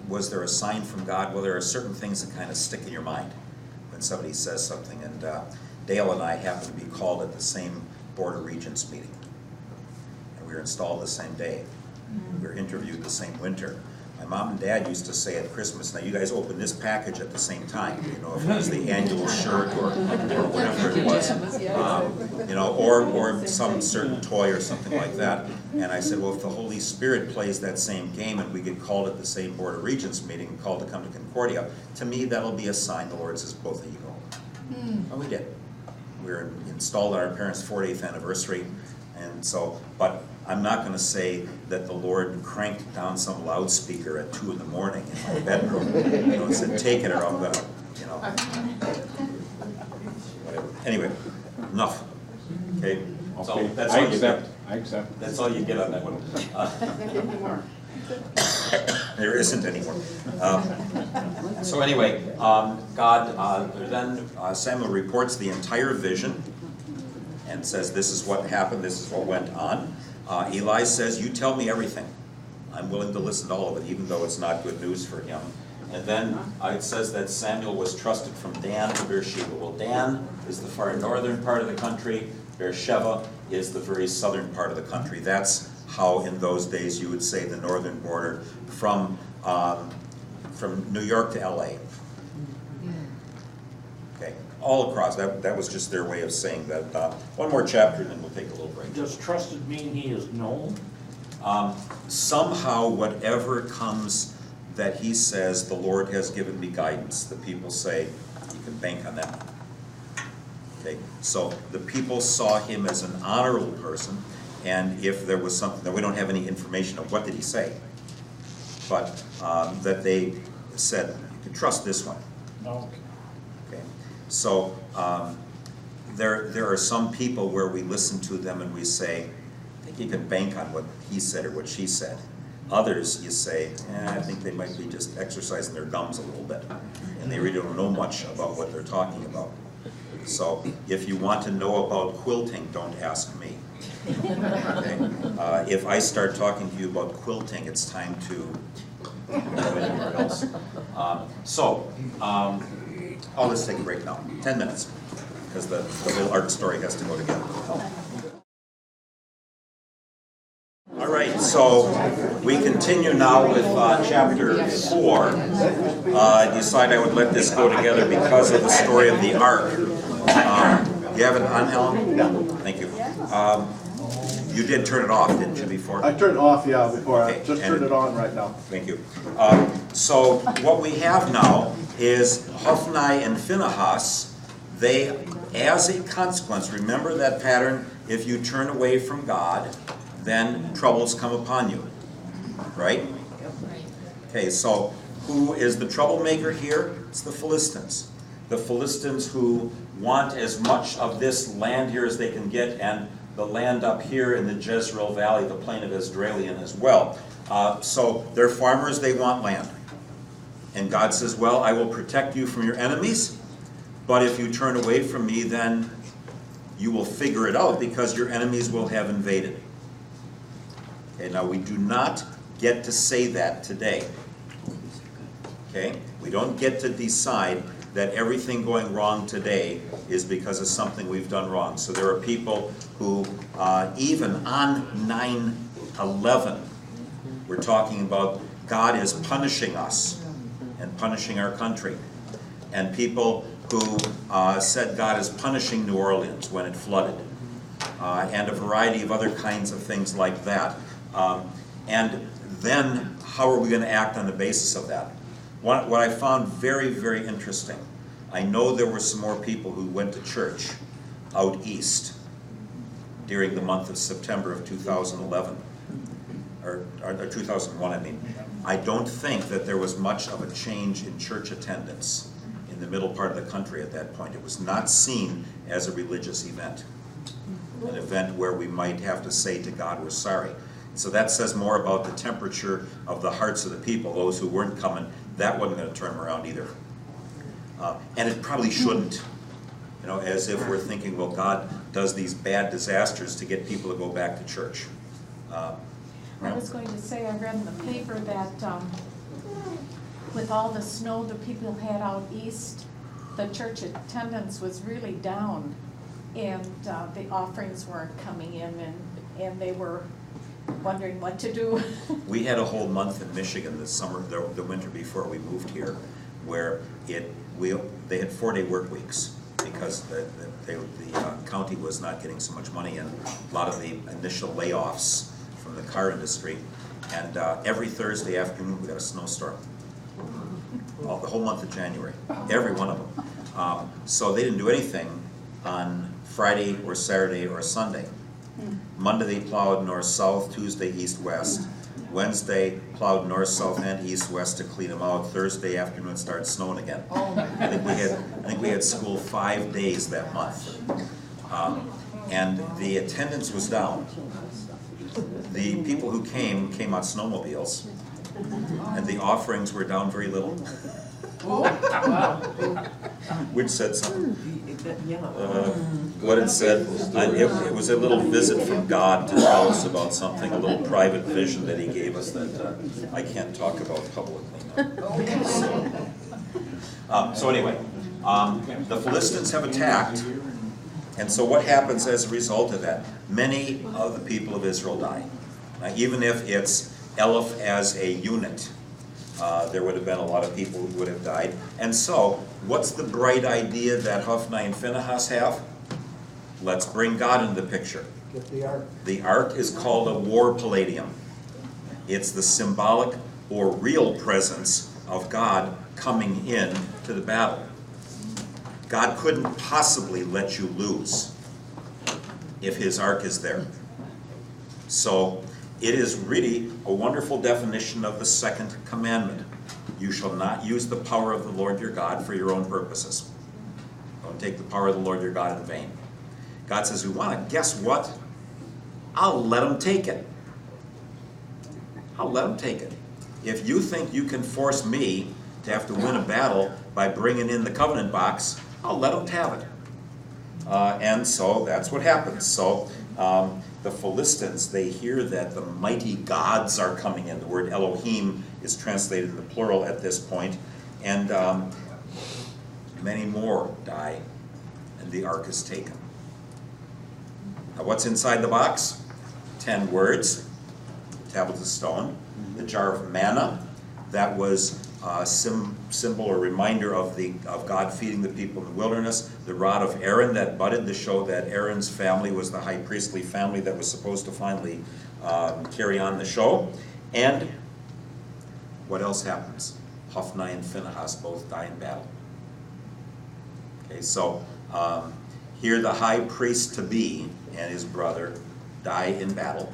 was there a sign from God? Well, there are certain things that kind of stick in your mind when somebody says something. And Dale and I happened to be called at the same Board of Regents meeting. And we were installed the same day. We were interviewed the same winter. My mom and dad used to say at Christmas, now you guys open this package at the same time, you know, if it was the annual shirt or whatever it was, you know, or some certain toy or something like that. And I said, well, if the Holy Spirit plays that same game and we get called at the same Board of Regents meeting and called to come to Concordia, to me that'll be a sign the Lord says both of you go. And we did. We were installed on our parents' 40th anniversary, and so, but I'm not going to say that the Lord cranked down some loudspeaker at 2 in the morning in my bedroom, you know, and said, take it or I'm going to, you know, whatever. Anyway, enough. Okay? So that's all you get. I accept. That's all you get on that one. There isn't anymore. So anyway, God, then Samuel reports the entire vision and says, this is what happened, this is what went on. Eli says, you tell me everything. I'm willing to listen to all of it, even though it's not good news for him. And then it says that Samuel was trusted from Dan to Beersheba. Well, Dan is the far northern part of the country. Beersheba is the very southern part of the country. That's how in those days you would say the northern border from New York to LA. Okay, all across. That was just their way of saying that. One more chapter, and then we'll take a little break. Does trusted mean he is known? Somehow, whatever comes that he says, the Lord has given me guidance, the people say, you can bank on that. Okay, so the people saw him as an honorable person, and if there was something, that we don't have any information of what did he say, but that they said, you can trust this one. Okay. Okay, so there are some people where we listen to them and we say, I think you can bank on what he said or what she said. Others, you say, I think they might be just exercising their gums a little bit, and they really don't know much about what they're talking about. So if you want to know about quilting, don't ask me. Okay? If I start talking to you about quilting, it's time to go anywhere else. Let's take a break now, 10 minutes, because the little art story has to go together. All right, so we continue now with chapter 4. I decided I would let this go together because of the story of the ark. You have it on, Helen? Yeah. Thank you. You did turn it off, didn't you, before? I turned it off, yeah, before. I Okay, just and- turned it on right now. Thank you. So what we have now is Hophni and Phinehas. They, as a consequence, remember that pattern, if you turn away from God, then troubles come upon you, right? Okay, so who is the troublemaker here? It's the Philistines. The Philistines who want as much of this land here as they can get, and the land up here in the Jezreel Valley, the plain of Esdraelon as well. So they're farmers, they want land. And God says, well, I will protect you from your enemies, but if you turn away from me, then you will figure it out because your enemies will have invaded. Okay, now we do not get to say that today. Okay? We don't get to decide that everything going wrong today is because of something we've done wrong. So there are people who, even on 9/11, we're talking about God is punishing us and punishing our country. And people who said God is punishing New Orleans when it flooded. And a variety of other kinds of things like that. And then how are we going to act on the basis of that? What I found very, very interesting, I know there were some more people who went to church out east during the month of September of 2011, or 2001, I mean. I don't think that there was much of a change in church attendance in the middle part of the country at that point. It was not seen as a religious event, an event where we might have to say to God, we're sorry. So that says more about the temperature of the hearts of the people, those who weren't coming. That wasn't going to turn them around either. And it probably shouldn't, you know, as if we're thinking, well, God does these bad disasters to get people to go back to church. I was going to say, I read in the paper that with all the snow the people had out east, the church attendance was really down, and the offerings weren't coming in, and they were wondering what to do. We had a whole month in Michigan this summer, the winter before we moved here, where they had 4-day work weeks because the county was not getting so much money, and a lot of the initial layoffs from the car industry. And every Thursday afternoon we got a snowstorm. The whole month of January, every one of them. So they didn't do anything on Friday or Saturday or Sunday. Monday they plowed north-south, Tuesday east-west. Wednesday plowed north-south and east-west to clean them out. Thursday afternoon it started snowing again. I think we had school 5 days that month. And the attendance was down. The people who came on snowmobiles, and the offerings were down very little. Which said something. What it said, it was a little visit from God to tell us about something, a little private vision that he gave us that I can't talk about publicly now. So anyway, the Philistines have attacked, and so what happens as a result of that? Many of the people of Israel die. Even if it's Eleph as a unit, there would have been a lot of people who would have died. And so, what's the bright idea that Hophni and Phinehas have? Let's bring God into the picture. Get the ark. The ark is called a war palladium. It's the symbolic or real presence of God coming in to the battle. God couldn't possibly let you lose if his ark is there. So it is really a wonderful definition of the second commandment. You shall not use the power of the Lord your God for your own purposes. Don't take the power of the Lord your God in vain. God says, we want to, guess what? I'll let them take it. I'll let them take it. If you think you can force me to have to win a battle by bringing in the covenant box, I'll let them have it. And so that's what happens. So the Philistines, they hear that the mighty gods are coming in. The word Elohim is translated in the plural at this point. And many more die, and the ark is taken. Now what's inside the box? 10 words, tablets of stone, the jar of manna, that was a symbol or reminder of God feeding the people in the wilderness, the rod of Aaron that budded to show that Aaron's family was the high priestly family that was supposed to finally carry on the show. And what else happens? Hophni and Phinehas both die in battle. Okay, so here the high priest-to-be and his brother die in battle.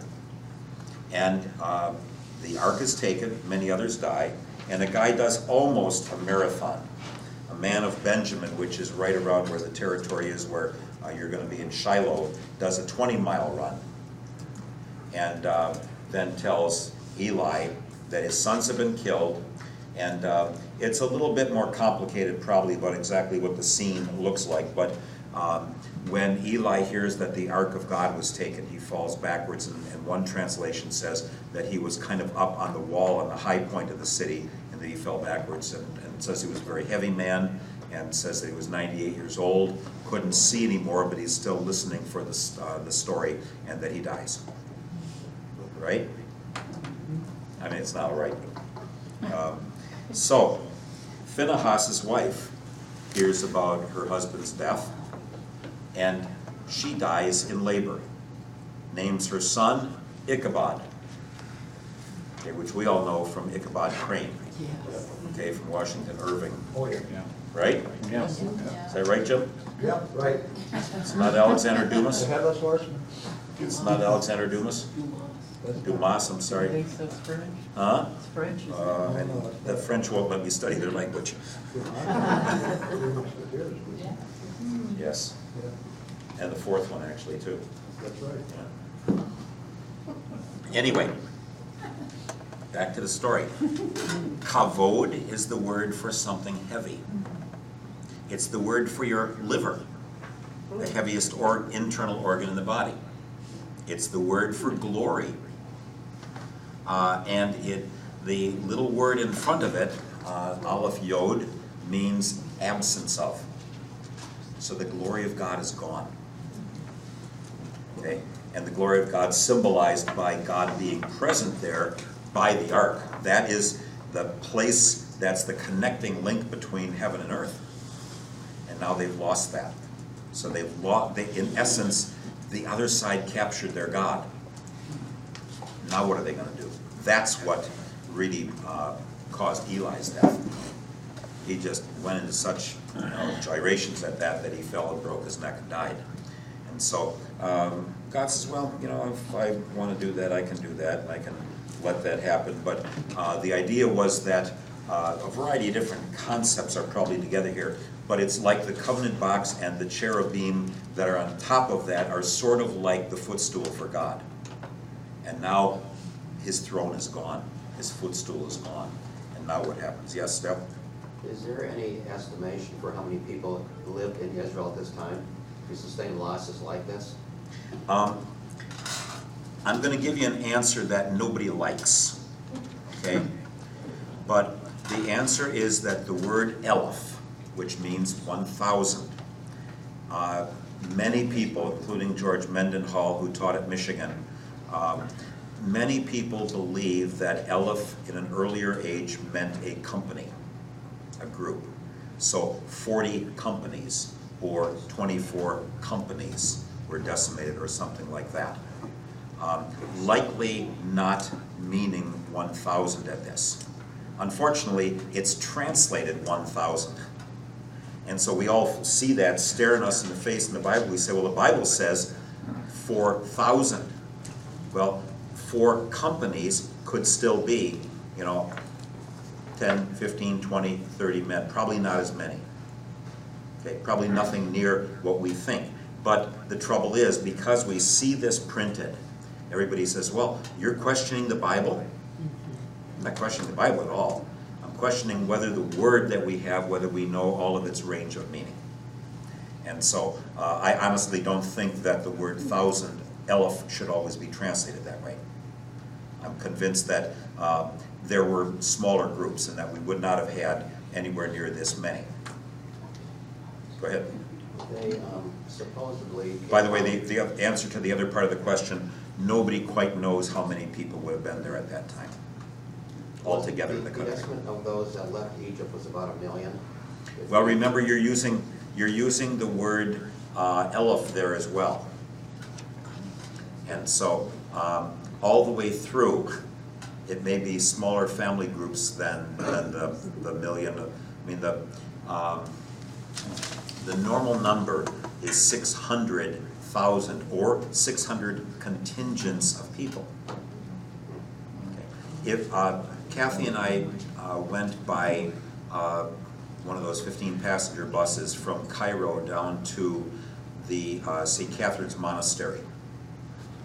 And the ark is taken, many others die, and a guy does almost a marathon. A man of Benjamin, which is right around where the territory is where you're going to be in Shiloh, does a 20-mile run. And then tells Eli that his sons have been killed. And it's a little bit more complicated probably about exactly what the scene looks like, but when Eli hears that the ark of God was taken, he falls backwards, and one translation says that he was kind of up on the wall on the high point of the city, and that he fell backwards, and says he was a very heavy man, and says that he was 98 years old, couldn't see anymore, but he's still listening for the story, and that he dies. Right? I mean, it's not right. So, Phinehas' wife hears about her husband's death, and she dies in labor. Names her son Ichabod, okay, which we all know from Ichabod Crane, okay, from Washington Irving, Oh, yeah. right? Yes. Is that right, Jim? Yep, right. It's not Alexander The Dumas? headless horseman. It's not Alexander Dumas? Dumas, I'm I sorry. think so, it's French. Huh? It's French, isn't it? And the French won't let me study their language. Yes, Yeah, and the fourth one actually too. that's right. Yeah. Anyway, back to the story. Kavod is the word for something heavy. It's the word for your liver, the heaviest internal organ in the body. It's the word for glory. And the little word in front of it, Aleph Yod, means absence of. So the glory of God is gone. Okay? And the glory of God symbolized by God being present there by the ark. That is the place, that's the connecting link between heaven and earth. And now they've lost that. So they've lost, in essence, the other side captured their God. Now what are they going to do? That's what really caused Eli's death. He just went into such gyrations at that he fell and broke his neck and died. And so God says, well, if I want to do that, I can do that, and I can let that happen. But the idea was that a variety of different concepts are probably together here, but it's like the covenant box and the cherubim that are on top of that are sort of like the footstool for God. And now his throne is gone, his footstool is gone, and now what happens? Yes, Steph? Is there any estimation for how many people lived in Israel at this time who sustained losses like this? I'm going to give you an answer that nobody likes, okay? But the answer is that the word Eleph, which means 1,000, many people, including George Mendenhall, who taught at Michigan, many people believe that Eleph in an earlier age meant a company, a group. So 40 companies or 24 companies were decimated or something like that. likely not meaning 1,000 at this. Unfortunately, it's translated 1,000. And so we all see that staring us in the face in the Bible. We say, well, the Bible says 4,000. Well, 4 companies could still be, 10, 15, 20, 30 men. Probably not as many. Okay, probably nothing near what we think. But the trouble is, because we see this printed, everybody says, well, you're questioning the Bible? I'm not questioning the Bible at all. I'm questioning whether the word that we have, whether we know all of its range of meaning. And so I honestly don't think that the word 1,000, elef, should always be translated that way. I'm convinced that there were smaller groups and that we would not have had anywhere near this many. Go ahead. They supposedly... By the way, the answer to the other part of the question, nobody quite knows how many people would have been there at that time, altogether in the country. The estimate of those that left Egypt was about 1 million. Well, remember, you're using the word elef there as well. And so, all the way through, it may be smaller family groups than the million. I mean, the normal number is 600,000 or 600 contingents of people. Okay. If Kathy and I went by one of those 15-passenger buses from Cairo down to the St. Catherine's Monastery.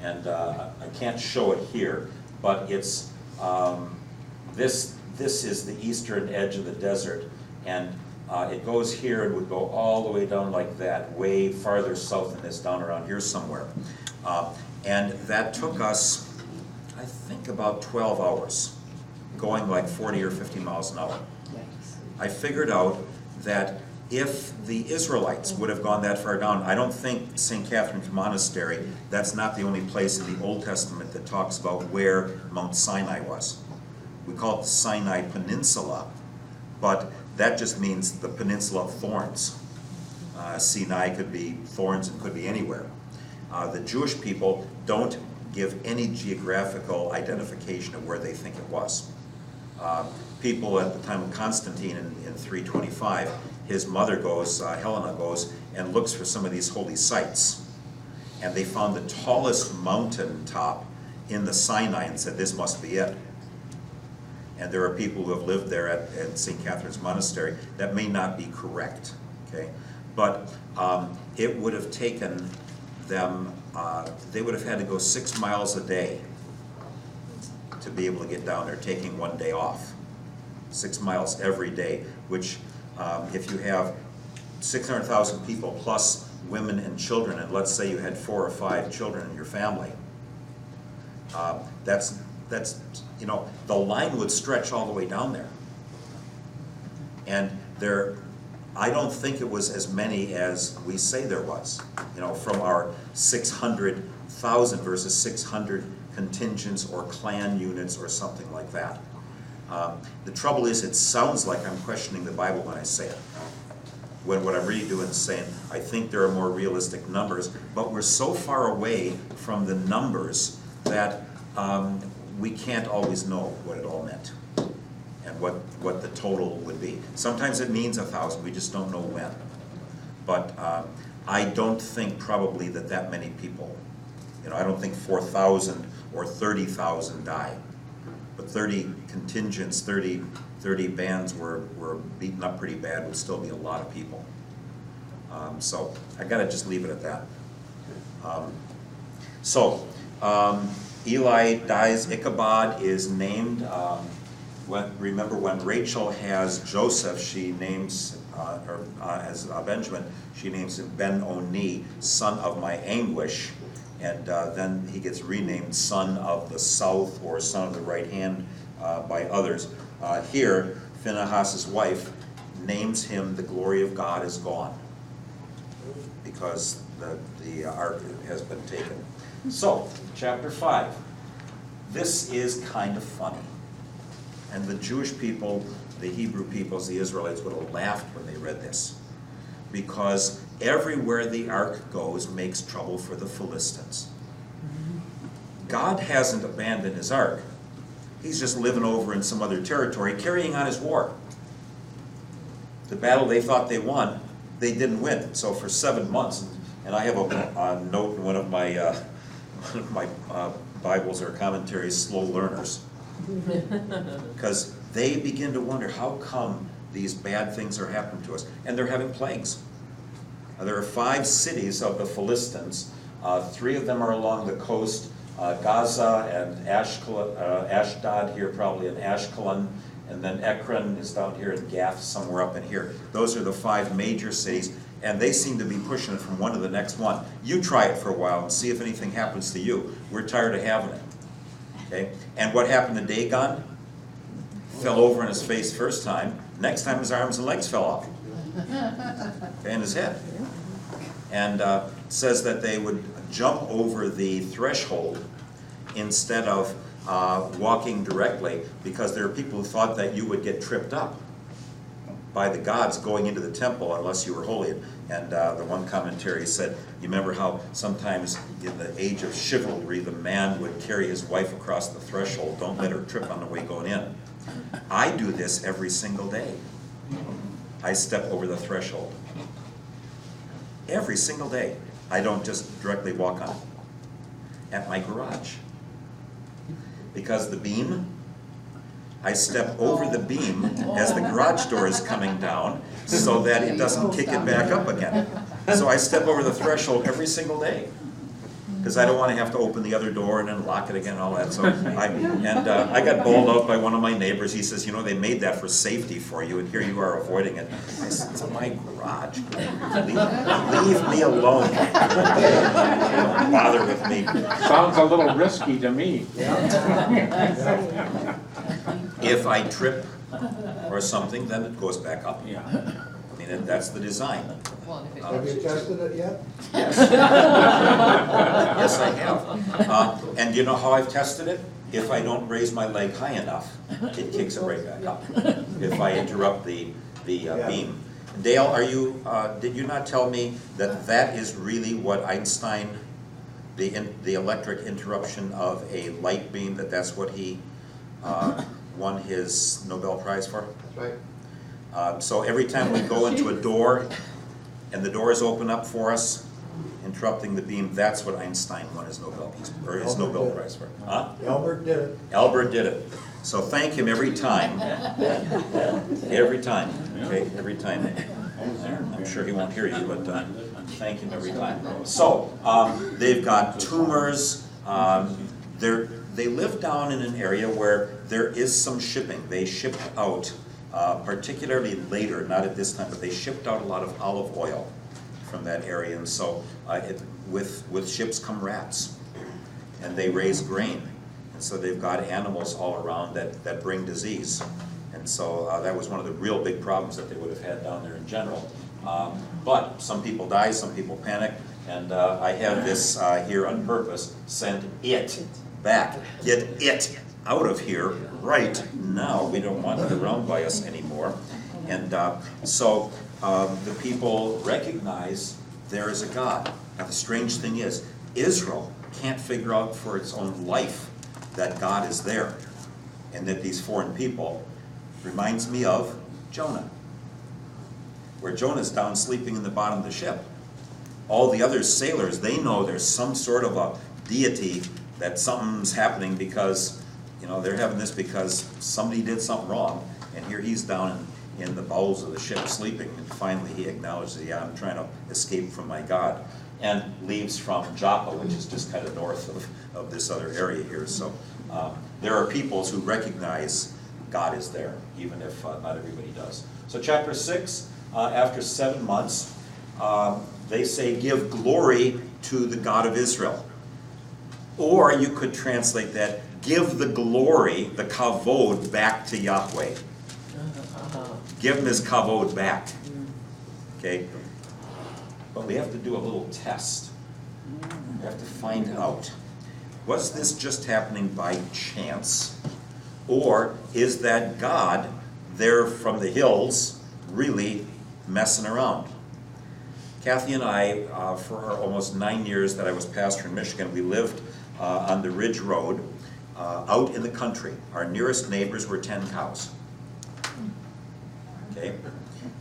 And I can't show it here, but it's this is the eastern edge of the desert, and it goes here and would go all the way down like that, way farther south than this, down around here somewhere. And that took us, I think, about 12 hours, going like 40 or 50 miles an hour. I figured out that if the Israelites would have gone that far down, I don't think St. Catherine's Monastery, that's not the only place in the Old Testament that talks about where Mount Sinai was. We call it the Sinai Peninsula, but that just means the peninsula of thorns. Sinai could be thorns and could be anywhere. The Jewish people don't give any geographical identification of where they think it was. People at the time of Constantine in 325, his mother goes, Helena goes, and looks for some of these holy sites. And they found the tallest mountain top in the Sinai and said, this must be it. And there are people who have lived there at St. Catherine's Monastery. That may not be correct, okay? But it would have taken them, they would have had to go 6 miles a day to be able to get down there, taking 1 day off. 6 miles every day, which if you have 600,000 people plus women and children, and let's say you had 4 or 5 children in your family, that's the line would stretch all the way down there. And I don't think it was as many as we say there was, from our 600,000 versus 600 contingents or clan units or something like that. The trouble is, it sounds like I'm questioning the Bible when I say it. When what I'm really doing is saying, I think there are more realistic numbers, but we're so far away from the numbers that we can't always know what it all meant and what the total would be. Sometimes it means 1,000, we just don't know when. But I don't think probably that many people, I don't think 4,000 or 30,000 died. But 30 contingents, 30 bands were beaten up pretty bad, would still be a lot of people. So I gotta just leave it at that. Eli dies, Ichabod is named. Remember when Rachel has Joseph, she names, as Benjamin, she names him Ben-Oni, son of my anguish. And then he gets renamed son of the south or son of the right hand by others. Here, Phinehas' wife names him the glory of God is gone because the ark has been taken. So, chapter 5. This is kind of funny. And the Jewish people, the Hebrew peoples, the Israelites would have laughed when they read this. Because everywhere the ark goes makes trouble for the Philistines. God hasn't abandoned his ark. He's just living over in some other territory, carrying on his war. The battle they thought they won, they didn't win. So for 7 months, and I have a note in one of my Bibles or commentaries, slow learners. Because they begin to wonder, how come these bad things are happening to us? And they're having plagues. There are 5 cities of the Philistines. 3 of them are along the coast, Gaza and Ashdod here probably, and Ashkelon, and then Ekron is down here, and Gath somewhere up in here. Those are the 5 major cities, and they seem to be pushing it from one to the next one. You try it for a while and see if anything happens to you. We're tired of having it. Okay? And what happened to Dagon? Fell over on his face first time. Next time his arms and legs fell off. Okay, and his head. And says that they would jump over the threshold instead of walking directly, because there are people who thought that you would get tripped up by the gods going into the temple unless you were holy. And the one commentary said, you remember how sometimes in the age of chivalry the man would carry his wife across the threshold, don't let her trip on the way going in. I do this every single day. I step over the threshold. Every single day. I don't just directly walk on it. At my garage. Because the beam, I step over the beam as the garage door is coming down so that it doesn't kick it back up again. So I step over the threshold every single day. Because I don't want to have to open the other door and then lock it again and all that. So I got bowled out by one of my neighbors. He says, you know, they made that for safety for you, and here you are avoiding it. I said, it's my garage. Leave me alone. Don't bother with me. Sounds a little risky to me. If I trip or something, then it goes back up. Yeah. I mean, that's the design. Well, if it- Have you tested it yet? Yes. Yes, I have. And you know how I've tested it? If I don't raise my leg high enough, it kicks it right back up. If I interrupt the beam. Dale, are you? Did you not tell me that that is really what Einstein, the electric interruption of a light beam, that's what he won his Nobel Prize for? That's right. So every time we go into a door and the doors open up for us, interrupting the beam, that's what Einstein won his Nobel Prize for. Huh? Albert did it. Albert did it. So thank him every time. Every time. Okay, every time. I'm sure he won't hear you, but thank him every time. So they've got tumors. They live down in an area where there is some shipping. They shipped out, particularly later, not at this time, but they shipped out a lot of olive oil from that area. And so with ships come rats, and they raise grain. And so they've got animals all around that bring disease. And so that was one of the real big problems that they would have had down there in general. But some people die, some people panic, and I have this here on purpose, send it back. Get it out of here right now. We don't want it around by us anymore. And so the people recognize there is a God. Now the strange thing is, Israel can't figure out for its own life that God is there, and that these foreign people reminds me of Jonah, where Jonah's down sleeping in the bottom of the ship. All the other sailors, they know there's some sort of a deity, that something's happening because, you know, they're having this because somebody did something wrong, and here he's down in the bowels of the ship sleeping, and finally he acknowledges, yeah, I'm trying to escape from my God, and leaves from Joppa, which is just kind of north of this other area here. So there are peoples who recognize God is there, even if not everybody does. So chapter 6, after 7 months, they say, give glory to the God of Israel. Or you could translate that, give the glory, the kavod, back to Yahweh. Give him his kavod back. Okay? But we have to do a little test. We have to find out, was this just happening by chance? Or is that God there from the hills really messing around? Kathy and I, for almost 9 years that I was pastor in Michigan, we lived on the Ridge Road, out in the country. Our nearest neighbors were 10 cows. Okay?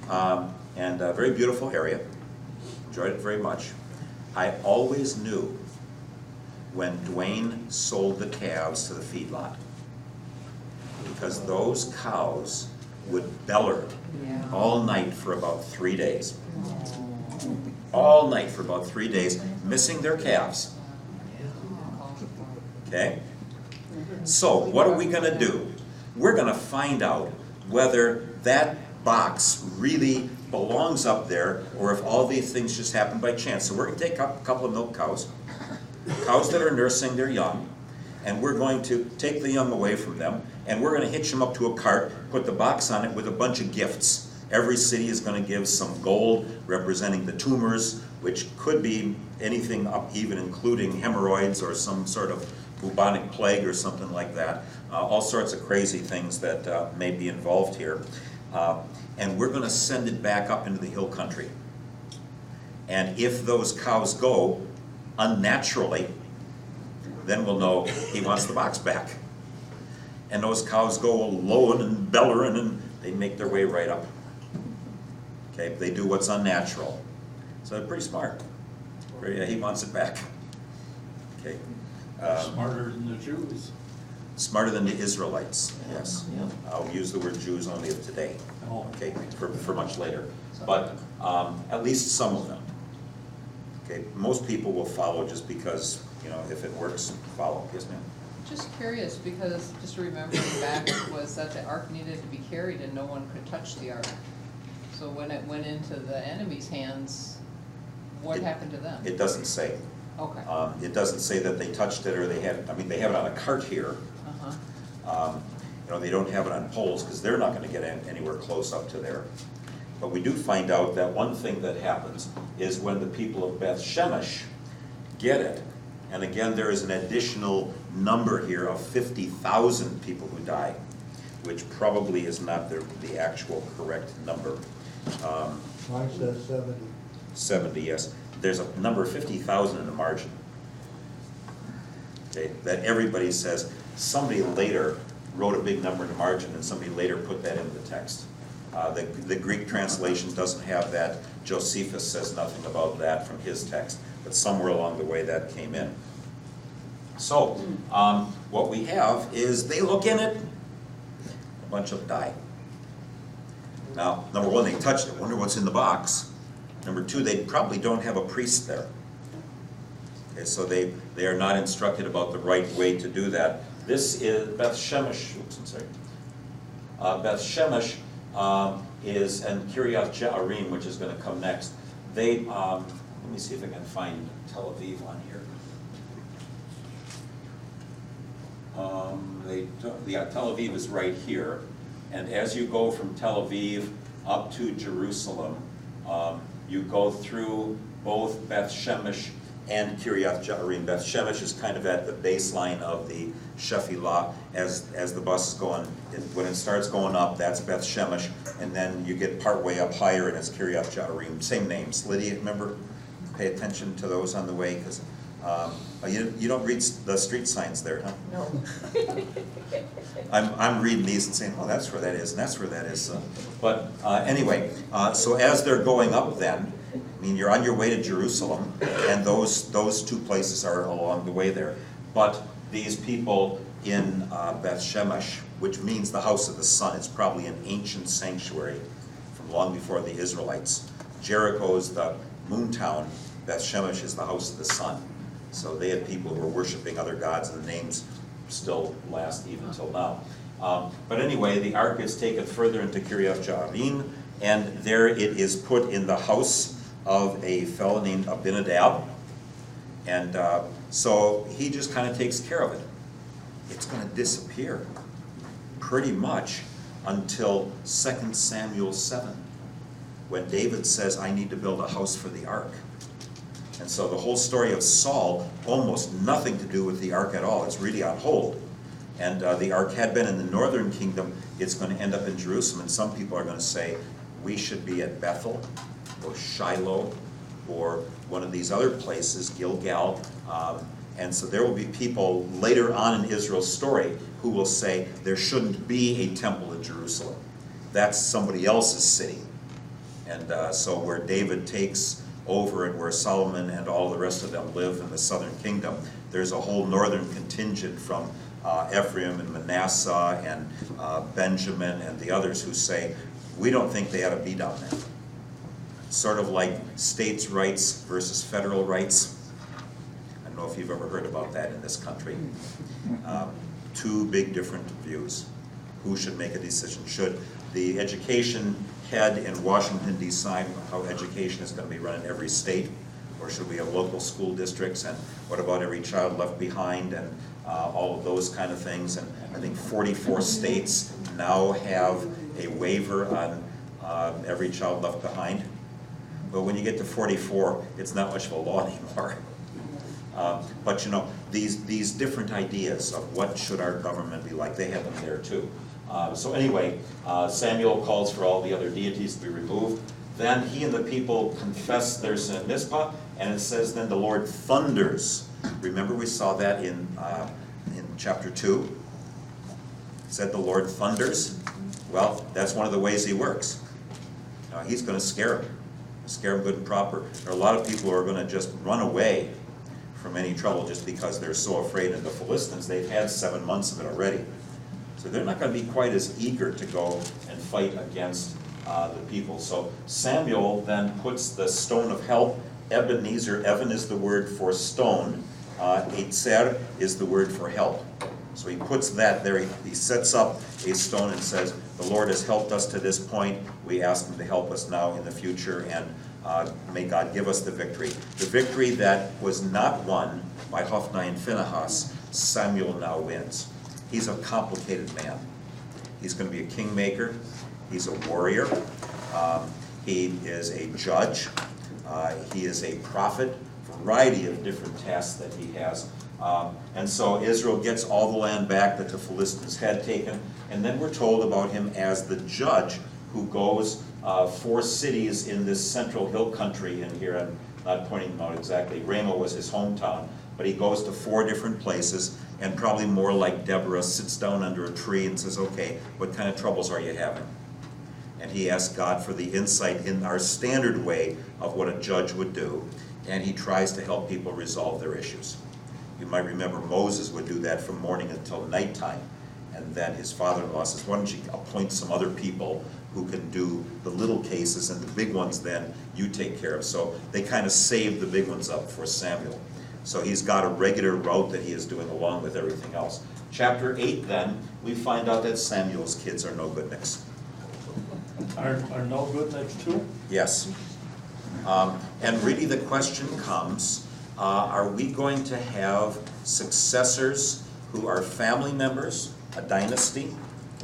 And a very beautiful area. Enjoyed it very much. I always knew when Dwayne sold the calves to the feedlot, because those cows would beller all night for about 3 days. All night for about 3 days, missing their calves. Okay? So, what are we going to do? We're going to find out whether that box really belongs up there, or if all these things just happen by chance. So we're going to take a couple of milk cows, cows that are nursing their young, and we're going to take the young away from them, and we're going to hitch them up to a cart, put the box on it with a bunch of gifts. Every city is going to give some gold representing the tumors, which could be anything up, even including hemorrhoids or some sort of bubonic plague or something like that. All sorts of crazy things that may be involved here. And we're going to send it back up into the hill country. And if those cows go unnaturally, then we'll know he wants the box back. And those cows go lowing and bellering, and they make their way right up. Okay, they do what's unnatural. So they're pretty smart. He wants it back. Okay. Smarter than the Jews. Smarter than the Israelites, yes. I'll use the word Jews only of today, okay, for much later. But at least some of them. Okay, most people will follow just because, you know, if it works, follow. Yes, ma'am? Just curious, because just remembering back was that the ark needed to be carried and no one could touch the ark. So when it went into the enemy's hands, what happened to them? It doesn't say. Okay. It doesn't say that they touched it or they had, I mean, they have it on a cart here. You know, they don't have it on poles because they're not going to get anywhere close up to there. But we do find out that one thing that happens is when the people of Beth Shemesh get it, and again there is an additional number here of 50,000 people who die, which probably is not the actual correct number. Mine says 70. 70, yes. There's a number 50,000 in the margin. Okay, that everybody says. Somebody later wrote a big number in the margin, and somebody later put that in the text. The Greek translation doesn't have that. Josephus says nothing about that from his text, but somewhere along the way that came in. So, what we have is they look in it, a bunch of them die. Now, number one, they touched it. Wonder what's in the box. Number two, they probably don't have a priest there. Okay, so they are not instructed about the right way to do that. This is Beth Shemesh. Oops, I'm sorry. Beth Shemesh is and Kiryat Jearim, which is going to come next. They let me see if I can find Tel Aviv on here. Tel Aviv is right here, and as you go from Tel Aviv up to Jerusalem, you go through both Beth Shemesh and Kiryat Jearim. Beth Shemesh is kind of at the baseline of the Shephelah as the bus is going. When it starts going up, that's Beth Shemesh, and then you get part way up higher, and it's Kiryat Jearim. Same names. Lydia, remember? Pay attention to those on the way, because you don't read the street signs there, huh? No. I'm reading these and saying, oh, that's where that is, and that's where that is. But anyway, so as they're going up then, I mean, you're on your way to Jerusalem, and those two places are along the way there. But these people in Beth Shemesh, which means the house of the sun, it's probably an ancient sanctuary from long before the Israelites. Jericho is the moon town. Beth Shemesh is the house of the sun. So they had people who were worshiping other gods, and the names still last even till now. But anyway, the ark is taken further into Kiryat Jearim, and there it is put in the house of a fellow named Abinadab. And so he just kind of takes care of it. It's going to disappear pretty much until 2 Samuel 7, when David says, I need to build a house for the ark. And so the whole story of Saul, almost nothing to do with the ark at all. It's really on hold. And the ark had been in the northern kingdom. It's going to end up in Jerusalem. And some people are going to say, we should be at Bethel or Shiloh or one of these other places, Gilgal. And so there will be people later on in Israel's story who will say there shouldn't be a temple in Jerusalem. That's somebody else's city. And so where David takes over and where Solomon and all the rest of them live in the southern kingdom, there's a whole northern contingent from Ephraim and Manasseh and Benjamin and the others who say, we don't think they ought to be down there. Sort of like states' rights versus federal rights. I don't know if you've ever heard about that in this country. Two big different views. Who should make a decision? Should the education head in Washington decide how education is going to be run in every state? Or should we have local school districts? And what about every child left behind and all of those kind of things? And I think 44 states now have a waiver on every child left behind. But when you get to 44, it's not much of a law anymore. But you know, these different ideas of what should our government be like, they have them there too. So anyway, Samuel calls for all the other deities to be removed. Then he and the people confess their sin at Mizpah, and it says then the Lord thunders. Remember we saw that in chapter 2? It said the Lord thunders. Well, that's one of the ways he works. He's going to scare them good and proper. There are a lot of people who are going to just run away from any trouble just because they're so afraid. And the Philistines, they've had 7 months of it already. So they're not going to be quite as eager to go and fight against the people. So Samuel then puts the stone of help. Ebenezer, Evan is the word for stone. Etzer is the word for help. So he puts that there. He sets up a stone and says, the Lord has helped us to this point. We ask him to help us now in the future, and may God give us the victory. The victory that was not won by Hophni and Phinehas, Samuel now wins. He's a complicated man. He's going to be a kingmaker. He's a warrior. He is a judge. He is a prophet. Variety of different tasks that he has. And so Israel gets all the land back that the Philistines had taken. And then we're told about him as the judge who goes 4 cities in this central hill country. And here I'm not pointing them out exactly. Ramah was his hometown. But he goes to 4 different places, and probably more like Deborah, sits down under a tree and says, okay, what kind of troubles are you having? And he asks God for the insight in our standard way of what a judge would do. And he tries to help people resolve their issues. You might remember Moses would do that from morning until nighttime. And then his father-in-law says, why don't you appoint some other people who can do the little cases, and the big ones then you take care of. So they kind of save the big ones up for Samuel. So he's got a regular route that he is doing along with everything else. Chapter 8 then, we find out that Samuel's kids are no good nicks. Are no good next too? Yes. And really the question comes, are we going to have successors who are family members, a dynasty,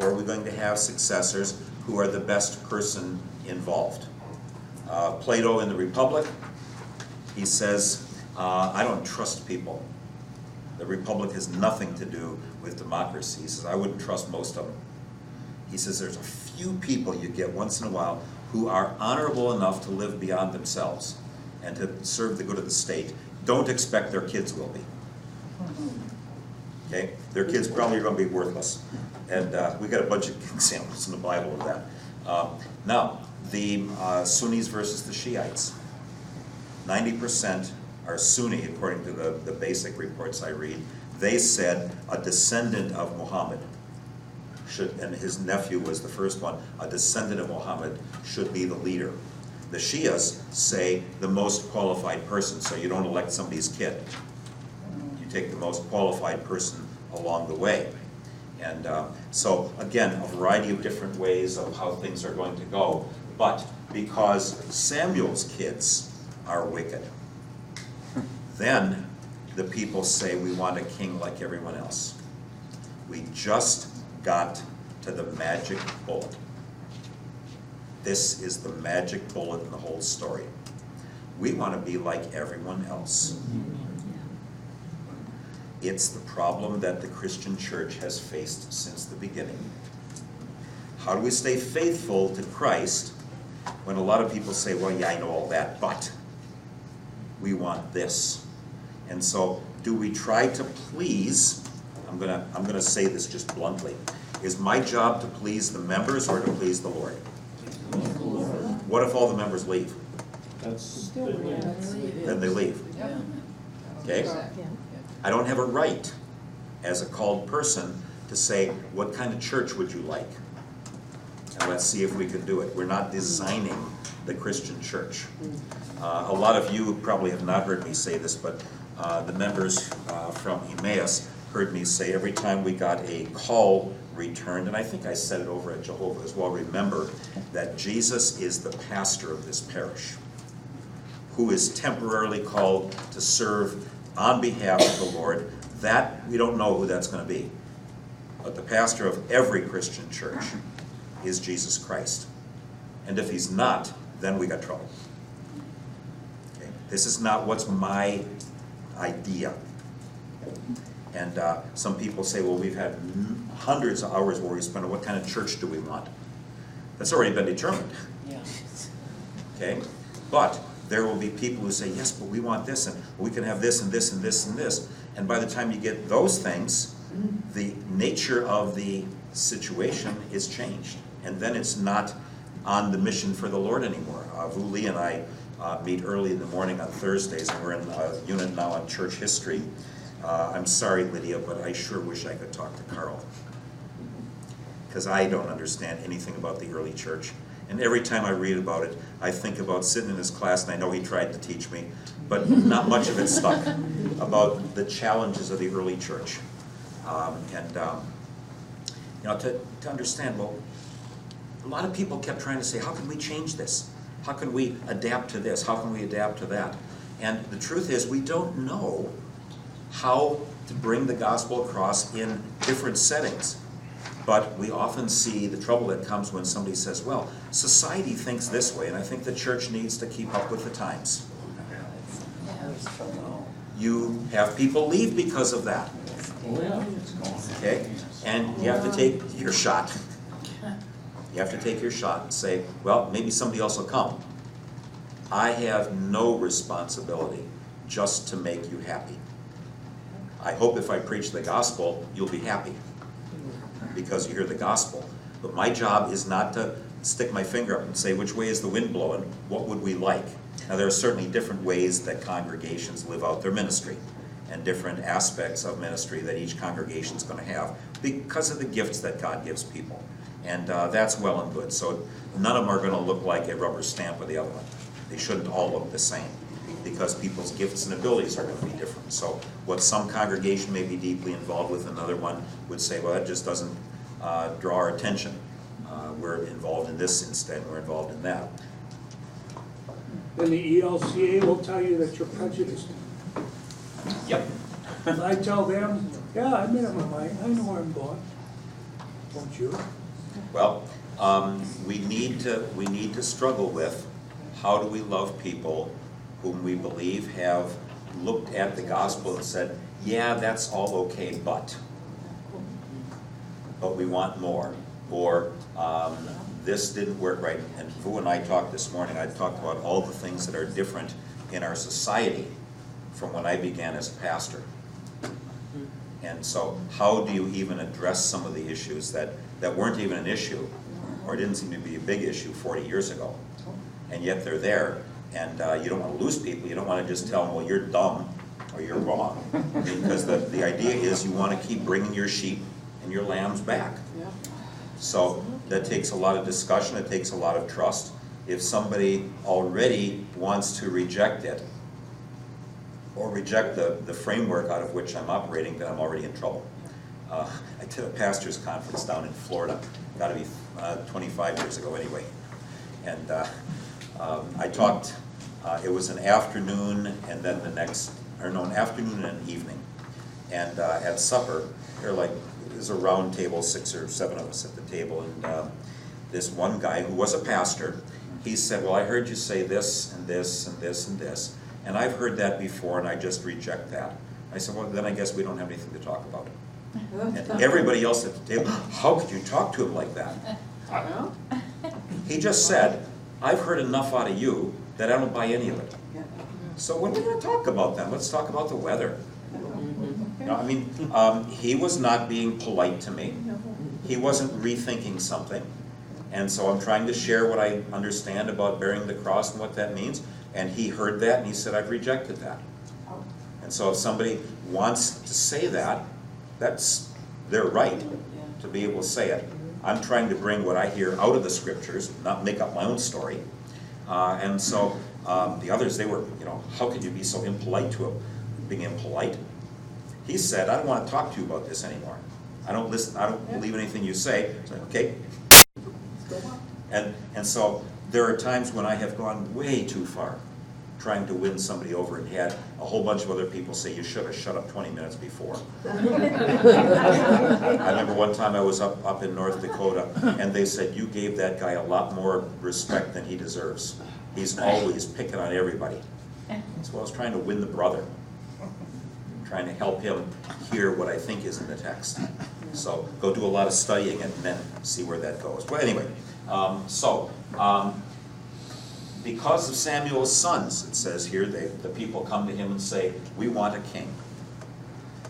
or are we going to have successors who are the best person involved? Plato in the Republic, he says, I don't trust people. The Republic has nothing to do with democracy. He says, I wouldn't trust most of them. He says there's a few people you get once in a while who are honorable enough to live beyond themselves and to serve the good of the state. Don't expect their kids will be. Okay? Their kids probably are going to be worthless. And we got a bunch of examples in the Bible of that. Now, the Sunnis versus the Shiites. 90% are Sunni, according to the basic reports I read. They said a descendant of Muhammad should, and his nephew was the first one, a descendant of Muhammad should be the leader. The Shias say the most qualified person, so you don't elect somebody's kid. You take the most qualified person along the way. And so, again, a variety of different ways of how things are going to go. But because Samuel's kids are wicked, then the people say we want a king like everyone else. We just got to the magic bullet. This is the magic bullet in the whole story. We want to be like everyone else. It's the problem that the Christian church has faced since the beginning. How do we stay faithful to Christ when a lot of people say, well, yeah, I know all that, but we want this. And so, do we try to please, I'm gonna say this just bluntly, is my job to please the members or to please the Lord? What if all the members leave? That's, Then they leave. Yeah. Okay? Exactly. I don't have a right, as a called person, to say, what kind of church would you like? And let's see if we can do it. We're not designing the Christian church. A lot of you probably have not heard me say this, but the members from Emmaus heard me say every time we got a call returned, and I think I said it over at Jehovah as well, remember that Jesus is the pastor of this parish, who is temporarily called to serve on behalf of the Lord. That, we don't know who that's going to be. But the pastor of every Christian church is Jesus Christ. And if he's not, then we got trouble. Okay? This is not what's my idea. And some people say, well, we've had hundreds of hours where we spent on what kind of church do we want? That's already been determined. Yeah. Okay? But there will be people who say, yes, but we want this, and we can have this, and this, and this, and this. And by the time you get those things, the nature of the situation is changed. And then it's not on the mission for the Lord anymore. Vuli and I meet early in the morning on Thursdays, and we're in a unit now on church history. I'm sorry, Lydia, but I sure wish I could talk to Carl, because I don't understand anything about the early church. And every time I read about it, I think about sitting in his class, and I know he tried to teach me, but not much of it stuck, about the challenges of the early church. You know, to understand, well, a lot of people kept trying to say, how can we change this? How can we adapt to this? How can we adapt to that? And the truth is, we don't know how to bring the gospel across in different settings. But we often see the trouble that comes when somebody says, well, society thinks this way, and I think the church needs to keep up with the times. You have people leave because of that. Okay? And you have to take your shot. You have to take your shot and say, well, maybe somebody else will come. I have no responsibility just to make you happy. I hope if I preach the gospel, you'll be happy because you hear the gospel. But my job is not to stick my finger up and say, which way is the wind blowing? What would we like? Now, there are certainly different ways that congregations live out their ministry and different aspects of ministry that each congregation is going to have because of the gifts that God gives people. And that's well and good. So none of them are going to look like a rubber stamp of the other one. They shouldn't all look the same because people's gifts and abilities are going to be different. So what some congregation may be deeply involved with, another one would say, well, that just doesn't draw our attention. We're involved in this instead, we're involved in that. Then the ELCA will tell you that you're prejudiced. Yep. If I tell them, yeah, I made up my mind, I know where I'm going. Don't you? Well, we need to struggle with how do we love people whom we believe have looked at the gospel and said, yeah, that's all okay, but we want more. Or this didn't work right. And Vu and I talked this morning, I talked about all the things that are different in our society from when I began as a pastor. And so how do you even address some of the issues that weren't even an issue or didn't seem to be a big issue 40 years ago? And yet they're there. And you don't want to lose people. You don't want to just tell them, well, you're dumb or you're wrong. Because the idea is you want to keep bringing your sheep and your lambs back. So that takes a lot of discussion. It takes a lot of trust. If somebody already wants to reject it or reject the framework out of which I'm operating, then I'm already in trouble. I did a pastor's conference down in Florida. Got to be 25 years ago anyway. And I talked, it was an afternoon and then an afternoon and an evening. And at supper, there's a round table, 6 or 7 of us at the table, and this one guy who was a pastor, he said, well, I heard you say this and this and this and this, and I've heard that before and I just reject that. I said, well, then I guess we don't have anything to talk about. And everybody else at the table, how could you talk to him like that? He just said, I've heard enough out of you that I don't buy any of it. So when we're going to talk about them, let's talk about the weather. You know, I mean, he was not being polite to me. He wasn't rethinking something. And so I'm trying to share what I understand about bearing the cross and what that means. And he heard that and he said, I've rejected that. And so if somebody wants to say that, that's their right to be able to say it. I'm trying to bring what I hear out of the scriptures, not make up my own story. And so the others, they were, you know, how could you be so impolite to him? Being impolite. He said, I don't want to talk to you about this anymore. I don't listen, I don't believe anything you say. So, okay. And so there are times when I have gone way too far trying to win somebody over and had a whole bunch of other people say, you should have shut up 20 minutes before. I remember one time I was up in North Dakota and they said, you gave that guy a lot more respect than he deserves. He's always picking on everybody. So I was trying to win the brother, trying to help him hear what I think is in the text. So go do a lot of studying and then see where that goes. Well, anyway, because of Samuel's sons, it says here, the people come to him and say, we want a king.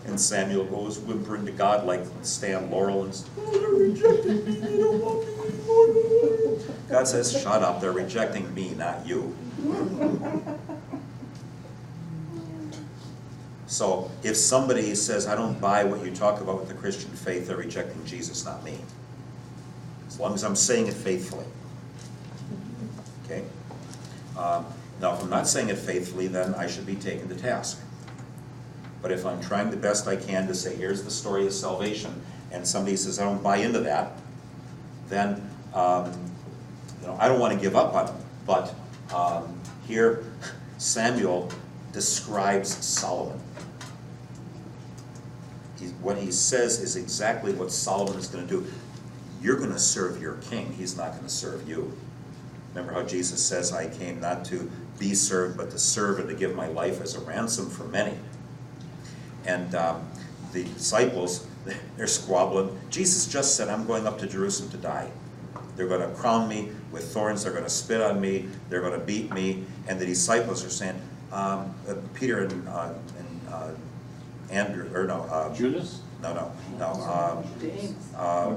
And Samuel goes whimpering to God like Stan Laurel and says, oh, they're rejecting me, they don't want me anymore. God says, shut up, they're rejecting me, not you. So if somebody says, I don't buy what you talk about with the Christian faith, they're rejecting Jesus, not me. As long as I'm saying it faithfully. Okay? Now, if I'm not saying it faithfully, then I should be taken to task. But if I'm trying the best I can to say, here's the story of salvation, and somebody says, I don't buy into that, then you know, I don't want to give up on them. But here, Samuel describes Solomon. What he says is exactly what Solomon is going to do. You're going to serve your king. He's not going to serve you. Remember how Jesus says, I came not to be served, but to serve and to give my life as a ransom for many. And the disciples, they're squabbling. Jesus just said, I'm going up to Jerusalem to die. They're going to crown me with thorns. They're going to spit on me. They're going to beat me. And the disciples are saying, Peter and Andrew, or no. Judas? No.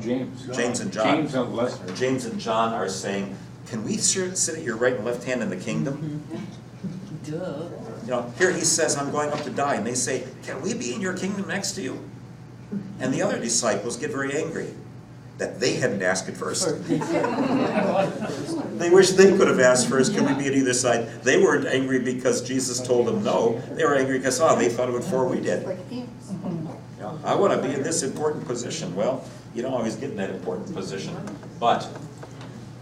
James. James and John. James and John are saying, can we sit at your right and left hand in the kingdom? Duh. You know, here he says, I'm going up to die. And they say, can we be in your kingdom next to you? And the other disciples get very angry that they hadn't asked it first. They wish they could have asked first, can we be at either side? They weren't angry because Jesus told them no. They were angry because, they thought of it before we did. You know, I want to be in this important position. Well, you don't always get in that important position. But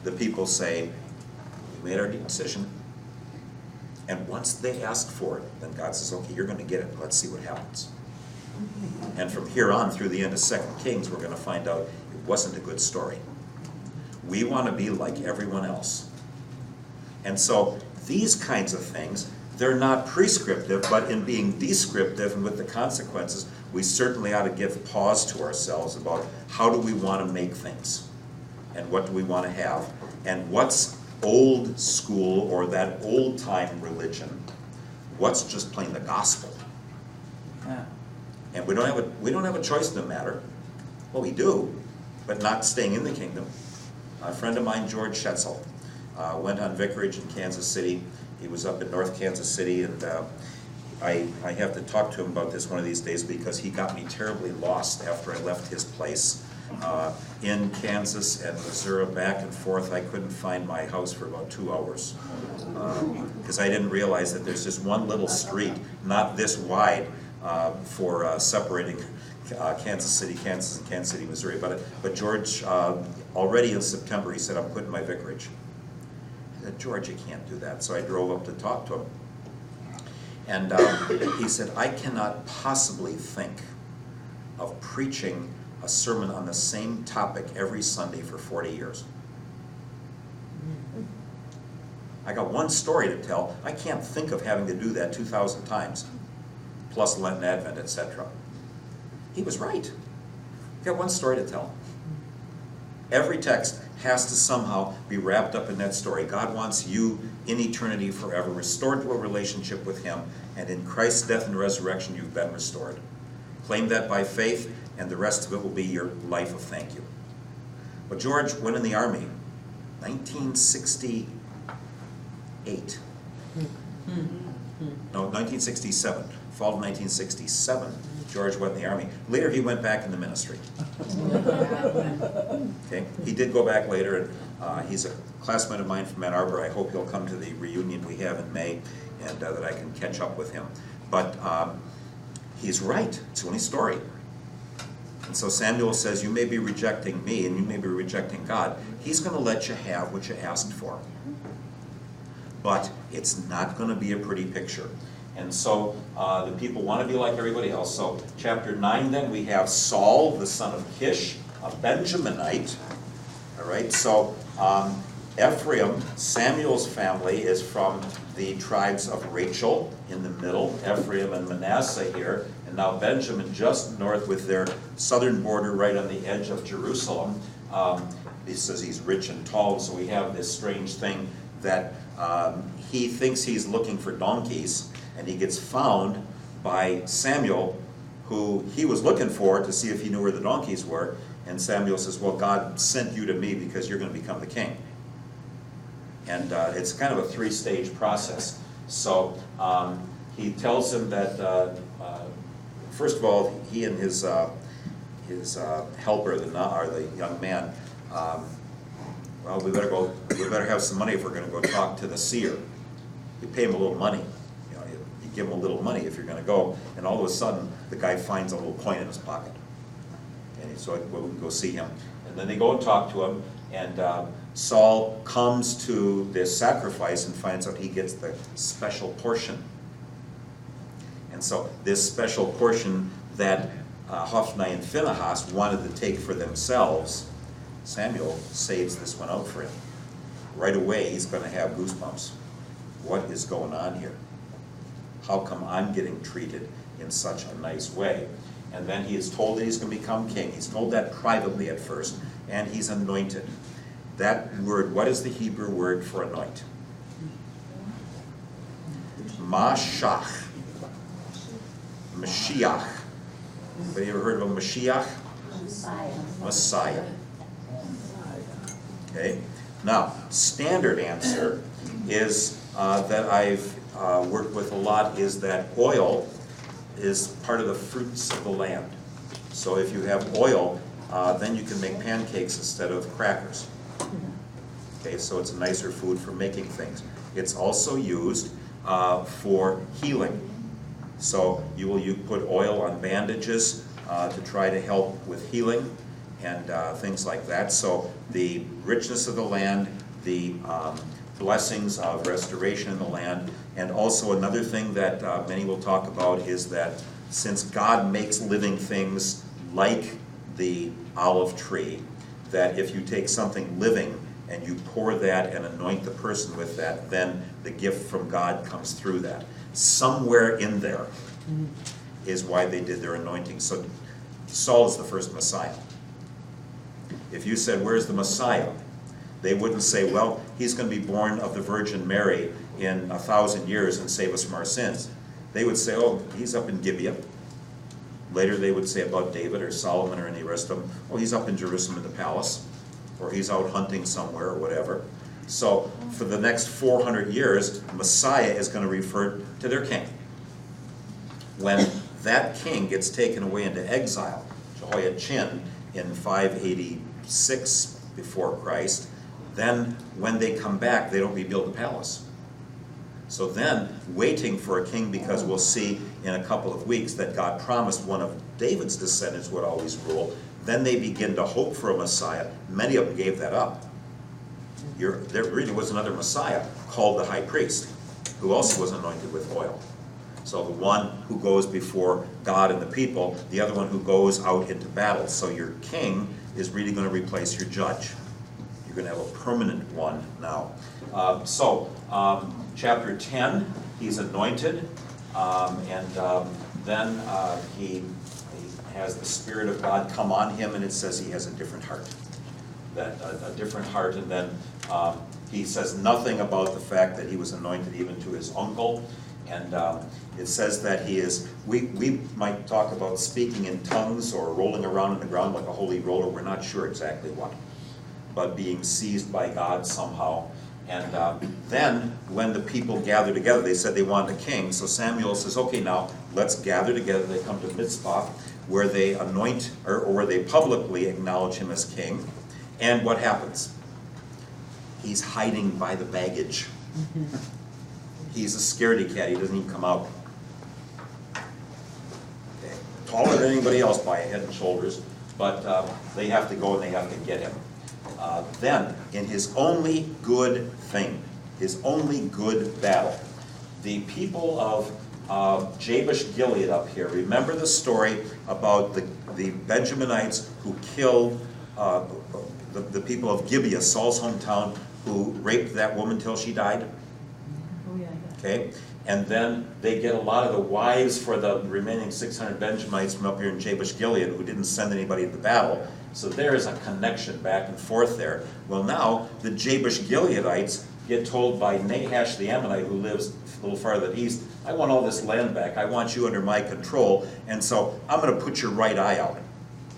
the people say, we made our decision. And once they ask for it, then God says, okay, you're going to get it. Let's see what happens. And from here on through the end of 2 Kings, we're going to find out it wasn't a good story. We want to be like everyone else. And so these kinds of things, they're not prescriptive, but in being descriptive and with the consequences, we certainly ought to give pause to ourselves about how do we want to make things and what do we want to have and what's old school or that old time religion, what's just plain the gospel. And we don't have a choice in the matter. Well, we do, but not staying in the kingdom. A friend of mine, George Schetzel, went on vicarage in Kansas City. He was up in North Kansas City, and I have to talk to him about this one of these days because he got me terribly lost after I left his place in Kansas and Missouri, back and forth. I couldn't find my house for about 2 hours because I didn't realize that there's just one little street, not this wide, for separating Kansas City, Kansas, and Kansas City, Missouri. But George, already in September, he said, I'm quitting my vicarage. I said, George, you can't do that. So I drove up to talk to him. And he said, I cannot possibly think of preaching a sermon on the same topic every Sunday for 40 years. I got one story to tell. I can't think of having to do that 2,000 times, plus Lent and Advent, etc. He was right. I got one story to tell. Every text, has to somehow be wrapped up in that story. God wants you in eternity forever, restored to a relationship with Him, and in Christ's death and resurrection you've been restored. Claim that by faith, and the rest of it will be your life of thank you. But George went in the Army, 1968. No, 1967. Fall of 1967, George went in the Army. Later he went back in the ministry. Okay, he did go back later, and he's a classmate of mine from Ann Arbor. I hope he'll come to the reunion we have in May, and that I can catch up with him. But he's right, it's the only story. And so Samuel says, you may be rejecting me, and you may be rejecting God. He's going to let you have what you asked for. But it's not going to be a pretty picture. And so the people want to be like everybody else. So chapter 9 then, we have Saul, the son of Kish, a Benjaminite. All right, so Ephraim, Samuel's family, is from the tribes of Rachel in the middle, Ephraim and Manasseh here, and now Benjamin just north with their southern border right on the edge of Jerusalem. He says he's rich and tall, so we have this strange thing that he thinks he's looking for donkeys, and he gets found by Samuel, who he was looking for to see if he knew where the donkeys were, and Samuel says, well, God sent you to me because you're going to become the king. And it's kind of a three-stage process. So he tells him that, first of all, he and his helper, the young man, well, we better have some money if we're going to go talk to the seer. You pay him a little money. You know, you give him a little money if you're going to go, and all of a sudden, the guy finds a little coin in his pocket. And so we can go see him. And then they go and talk to him, and Saul comes to this sacrifice and finds out he gets the special portion. And so this special portion that Hophni and Phinehas wanted to take for themselves, Samuel saves this one out for him. Right away, he's going to have goosebumps. What is going on here? How come I'm getting treated in such a nice way? And then he is told that he's going to become king. He's told that privately at first, and he's anointed. That word, what is the Hebrew word for anoint? Mashach. Mashiach. Anybody ever heard of a Mashiach? Messiah. Okay. Now, standard answer is that I've worked with a lot is that oil is part of the fruits of the land. So if you have oil, then you can make pancakes instead of crackers. Okay, so it's a nicer food for making things. It's also used for healing. So you put oil on bandages to try to help with healing and things like that. So the richness of the land, the blessings of restoration in the land, and also another thing that many will talk about is that since God makes living things like the olive tree, that if you take something living and you pour that and anoint the person with that, then the gift from God comes through that. Somewhere in there is why they did their anointing. So Saul is the first Messiah. If you said, where's the Messiah? They wouldn't say, well, he's going to be born of the Virgin Mary in 1,000 years and save us from our sins. They would say, oh, he's up in Gibeah. Later they would say about David or Solomon or any rest of them, oh, he's up in Jerusalem in the palace, or he's out hunting somewhere or whatever. So for the next 400 years, Messiah is going to refer to their king. When that king gets taken away into exile, Jehoiachin in 586 before Christ, then when they come back, they don't rebuild the palace. So then, waiting for a king, because we'll see in a couple of weeks that God promised one of David's descendants would always rule, then they begin to hope for a Messiah. Many of them gave that up. There really was another Messiah called the high priest, who also was anointed with oil. So the one who goes before God and the people, the other one who goes out into battle. So your king is really going to replace your judge. You're going to have a permanent one now. Chapter 10, he's anointed, and then he has the Spirit of God come on him, and it says he has a different heart. that a different heart, and then he says nothing about the fact that he was anointed even to his uncle. And it says that he is, we might talk about speaking in tongues or rolling around in the ground like a holy roller, we're not sure exactly what, but being seized by God somehow. And then when the people gather together, they said they wanted a king, so Samuel says, okay, now let's gather together. They come to Mizpah, where they anoint, or where they publicly acknowledge him as king. And what happens? He's hiding by the baggage. He's a scaredy cat, he doesn't even come out. Okay. Taller than anybody else by a head and shoulders, but they have to go and they have to get him. Then, in his only good thing, his only good battle, the people of Jabesh Gilead up here, remember the story about the Benjaminites who killed the people of Gibeah, Saul's hometown, who raped that woman till she died? Okay, and then they get a lot of the wives for the remaining 600 Benjamites from up here in Jabesh Gilead who didn't send anybody to battle. So there is a connection back and forth there. Well, now the Jabesh Gileadites get told by Nahash the Ammonite, who lives a little farther east, I want all this land back. I want you under my control, and so I'm going to put your right eye out.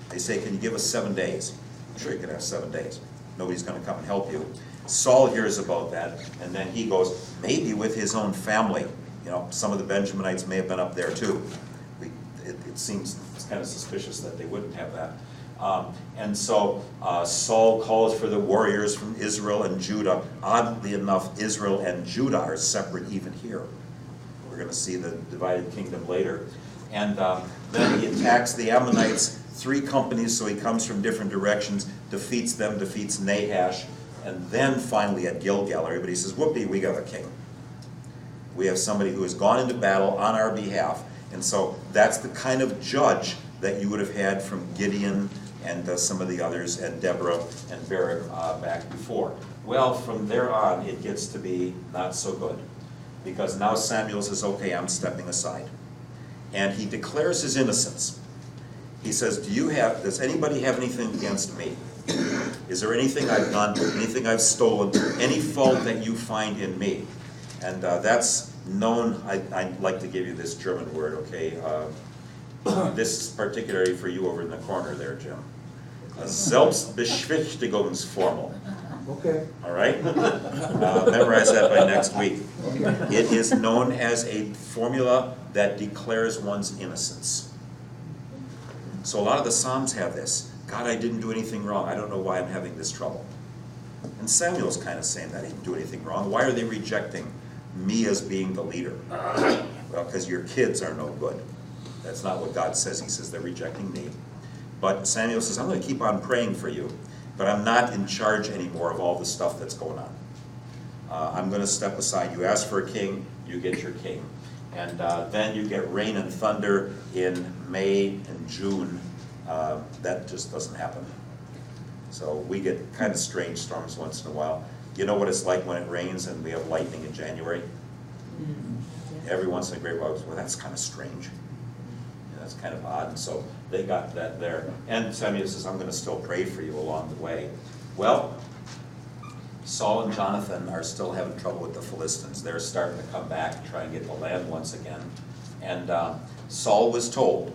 They say, can you give us 7 days? I'm sure you can have 7 days. Nobody's going to come and help you. Saul hears about that, and then he goes, maybe with his own family. You know, some of the Benjaminites may have been up there too. It seems kind of suspicious that they wouldn't have that. And so Saul calls for the warriors from Israel and Judah. Oddly enough, Israel and Judah are separate even here. We're going to see the divided kingdom later. And then he attacks the Ammonites, 3 companies, so he comes from different directions, defeats them, defeats Nahash. And then finally at Gilgal, everybody says, whoopee, we got a king. We have somebody who has gone into battle on our behalf. And so that's the kind of judge that you would have had from Gideon and some of the others, and Deborah and Barak back before. Well, from there on, it gets to be not so good. Because now Samuel says, okay, I'm stepping aside. And he declares his innocence. He says, does anybody have anything against me? Is there anything I've done, anything I've stolen, any fault that you find in me? And that's known, I'd like to give you this German word, okay? This is particularly for you over in the corner there, Jim. Selbstbeschwichtigungsformel. Okay. All right? Memorize that by next week. It is known as a formula that declares one's innocence. So a lot of the Psalms have this. God, I didn't do anything wrong. I don't know why I'm having this trouble. And Samuel's kind of saying that he didn't do anything wrong. Why are they rejecting me as being the leader? Well, because your kids are no good. That's not what God says. He says they're rejecting me. But Samuel says, I'm going to keep on praying for you, but I'm not in charge anymore of all the stuff that's going on. I'm going to step aside. You ask for a king, you get your king. And then you get rain and thunder in May and June. That just doesn't happen. So we get kind of strange storms once in a while. You know what it's like when it rains and we have lightning in January? Every once in a great while, well, that's kind of strange. Yeah, that's kind of odd. And so they got that there. And Samuel says, I'm going to still pray for you along the way. Well, Saul and Jonathan are still having trouble with the Philistines. They're starting to come back and try and get the land once again. And Saul was told,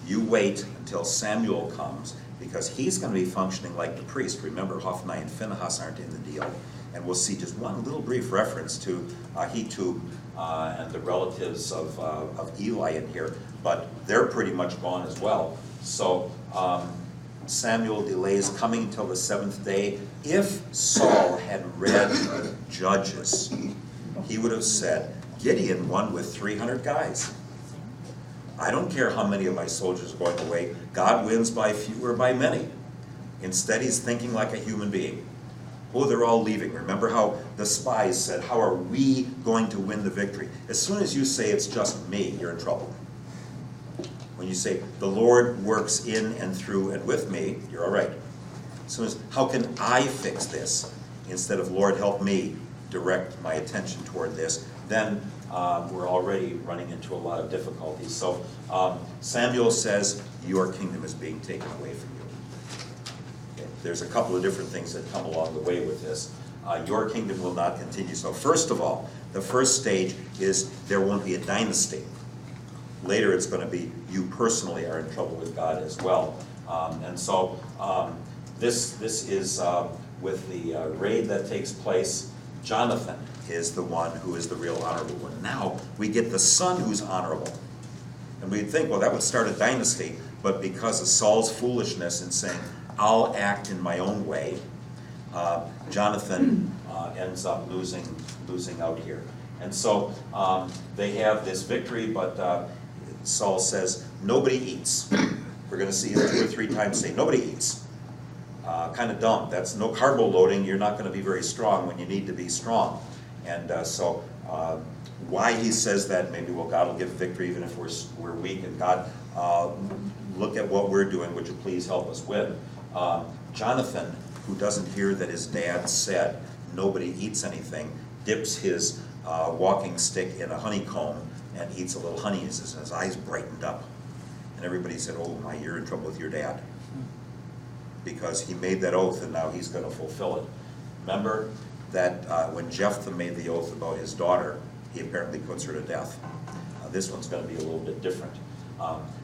you wait until Samuel comes, because he's going to be functioning like the priest. Remember, Hophni and Phinehas aren't in the deal. And we'll see just one little brief reference to Ahitub and the relatives of Eli in here, but they're pretty much gone as well. So Samuel delays coming until the 7th day. If Saul had read Judges, he would have said, Gideon won with 300 guys. I don't care how many of my soldiers are going away. God wins by few or by many. Instead, he's thinking like a human being. Oh, they're all leaving. Remember how the spies said, how are we going to win the victory? As soon as you say it's just me, you're in trouble. When you say, the Lord works in and through and with me, you're all right. As soon as, how can I fix this? Instead of, Lord, help me direct my attention toward this, then we're already running into a lot of difficulties. So Samuel says, your kingdom is being taken away from you. Okay. there's a couple of different things that come along the way with this. Your kingdom will not continue. So first of all, the first stage is there won't be a dynasty. Later it's going to be you personally are in trouble with God as well. This is with the raid that takes place. Jonathan is the one who is the real honorable one. Now we get the son who's honorable. And we'd think, well, that would start a dynasty, but because of Saul's foolishness in saying, I'll act in my own way, Jonathan ends up losing out here. And so they have this victory, but Saul says, nobody eats. We're going to see it 2 or 3 times say, nobody eats. Kind of dumb. That's no carbo loading. You're not going to be very strong when you need to be strong. And so why he says that, maybe, well, God will give victory even if we're weak. And God, look at what we're doing. Would you please help us win? Jonathan, who doesn't hear that his dad said nobody eats anything, dips his walking stick in a honeycomb and eats a little honey. His eyes brightened up. And everybody said, oh my, you're in trouble with your dad. Because he made that oath and now he's going to fulfill it. Remember that when Jephthah made the oath about his daughter, he apparently puts her to death. This one's going to be a little bit different.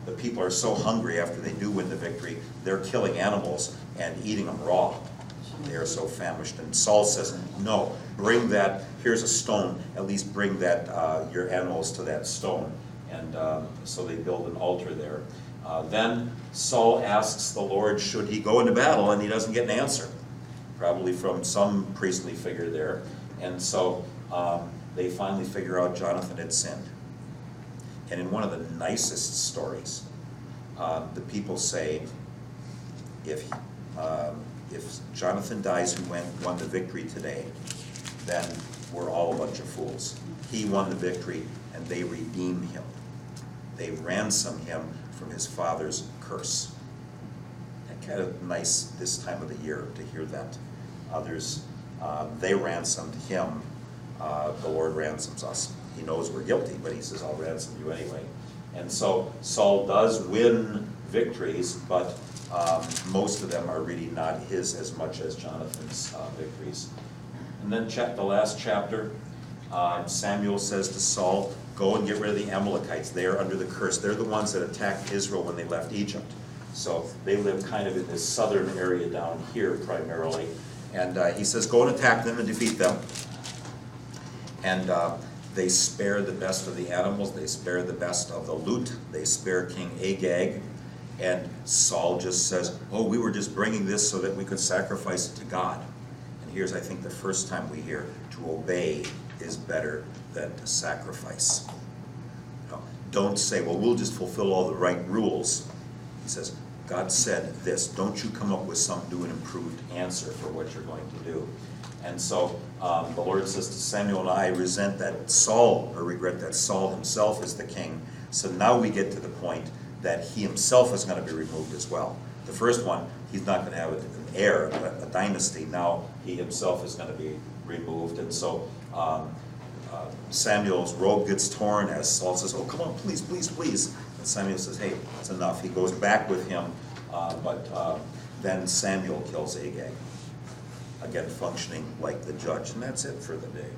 The people are so hungry after they do win the victory, they're killing animals and eating them raw. They are so famished. And Saul says, no, bring that, here's a stone, at least bring that your animals to that stone. And so they build an altar there. Then Saul asks the Lord, should he go into battle? And he doesn't get an answer, probably from some priestly figure there. And so they finally figure out Jonathan had sinned. And in one of the nicest stories, the people say, if Jonathan dies who won the victory today, then we're all a bunch of fools. He won the victory, and they redeem him. They ransom him from his father's curse. And kind of nice this time of the year to hear that. Others, they ransomed him. The Lord ransoms us. He knows we're guilty, but he says, I'll ransom you anyway. And so Saul does win victories, but most of them are really not his as much as Jonathan's victories. And then the last chapter, Samuel says to Saul, go and get rid of the Amalekites. They are under the curse. They're the ones that attacked Israel when they left Egypt. So they live kind of in this southern area down here primarily. And he says, go and attack them and defeat them. And they spare the best of the animals. They spare the best of the loot. They spare King Agag. And Saul just says, oh, we were just bringing this so that we could sacrifice it to God. And here's, I think, the first time we hear, to obey is better than to sacrifice. No, don't say, well, we'll just fulfill all the right rules. He says, God said this. Don't you come up with some new and improved answer for what you're going to do. And so the Lord says to Samuel, and I regret that Saul himself is the king. So now we get to the point that he himself is going to be removed as well. The first one, he's not going to have an heir, a dynasty. Now he himself is going to be removed. And so Samuel's robe gets torn as Saul says, oh, come on, please, please, please. And Samuel says, hey, it's enough. He goes back with him, but then Samuel kills Agag. Again, functioning like the judge. And that's it for the day.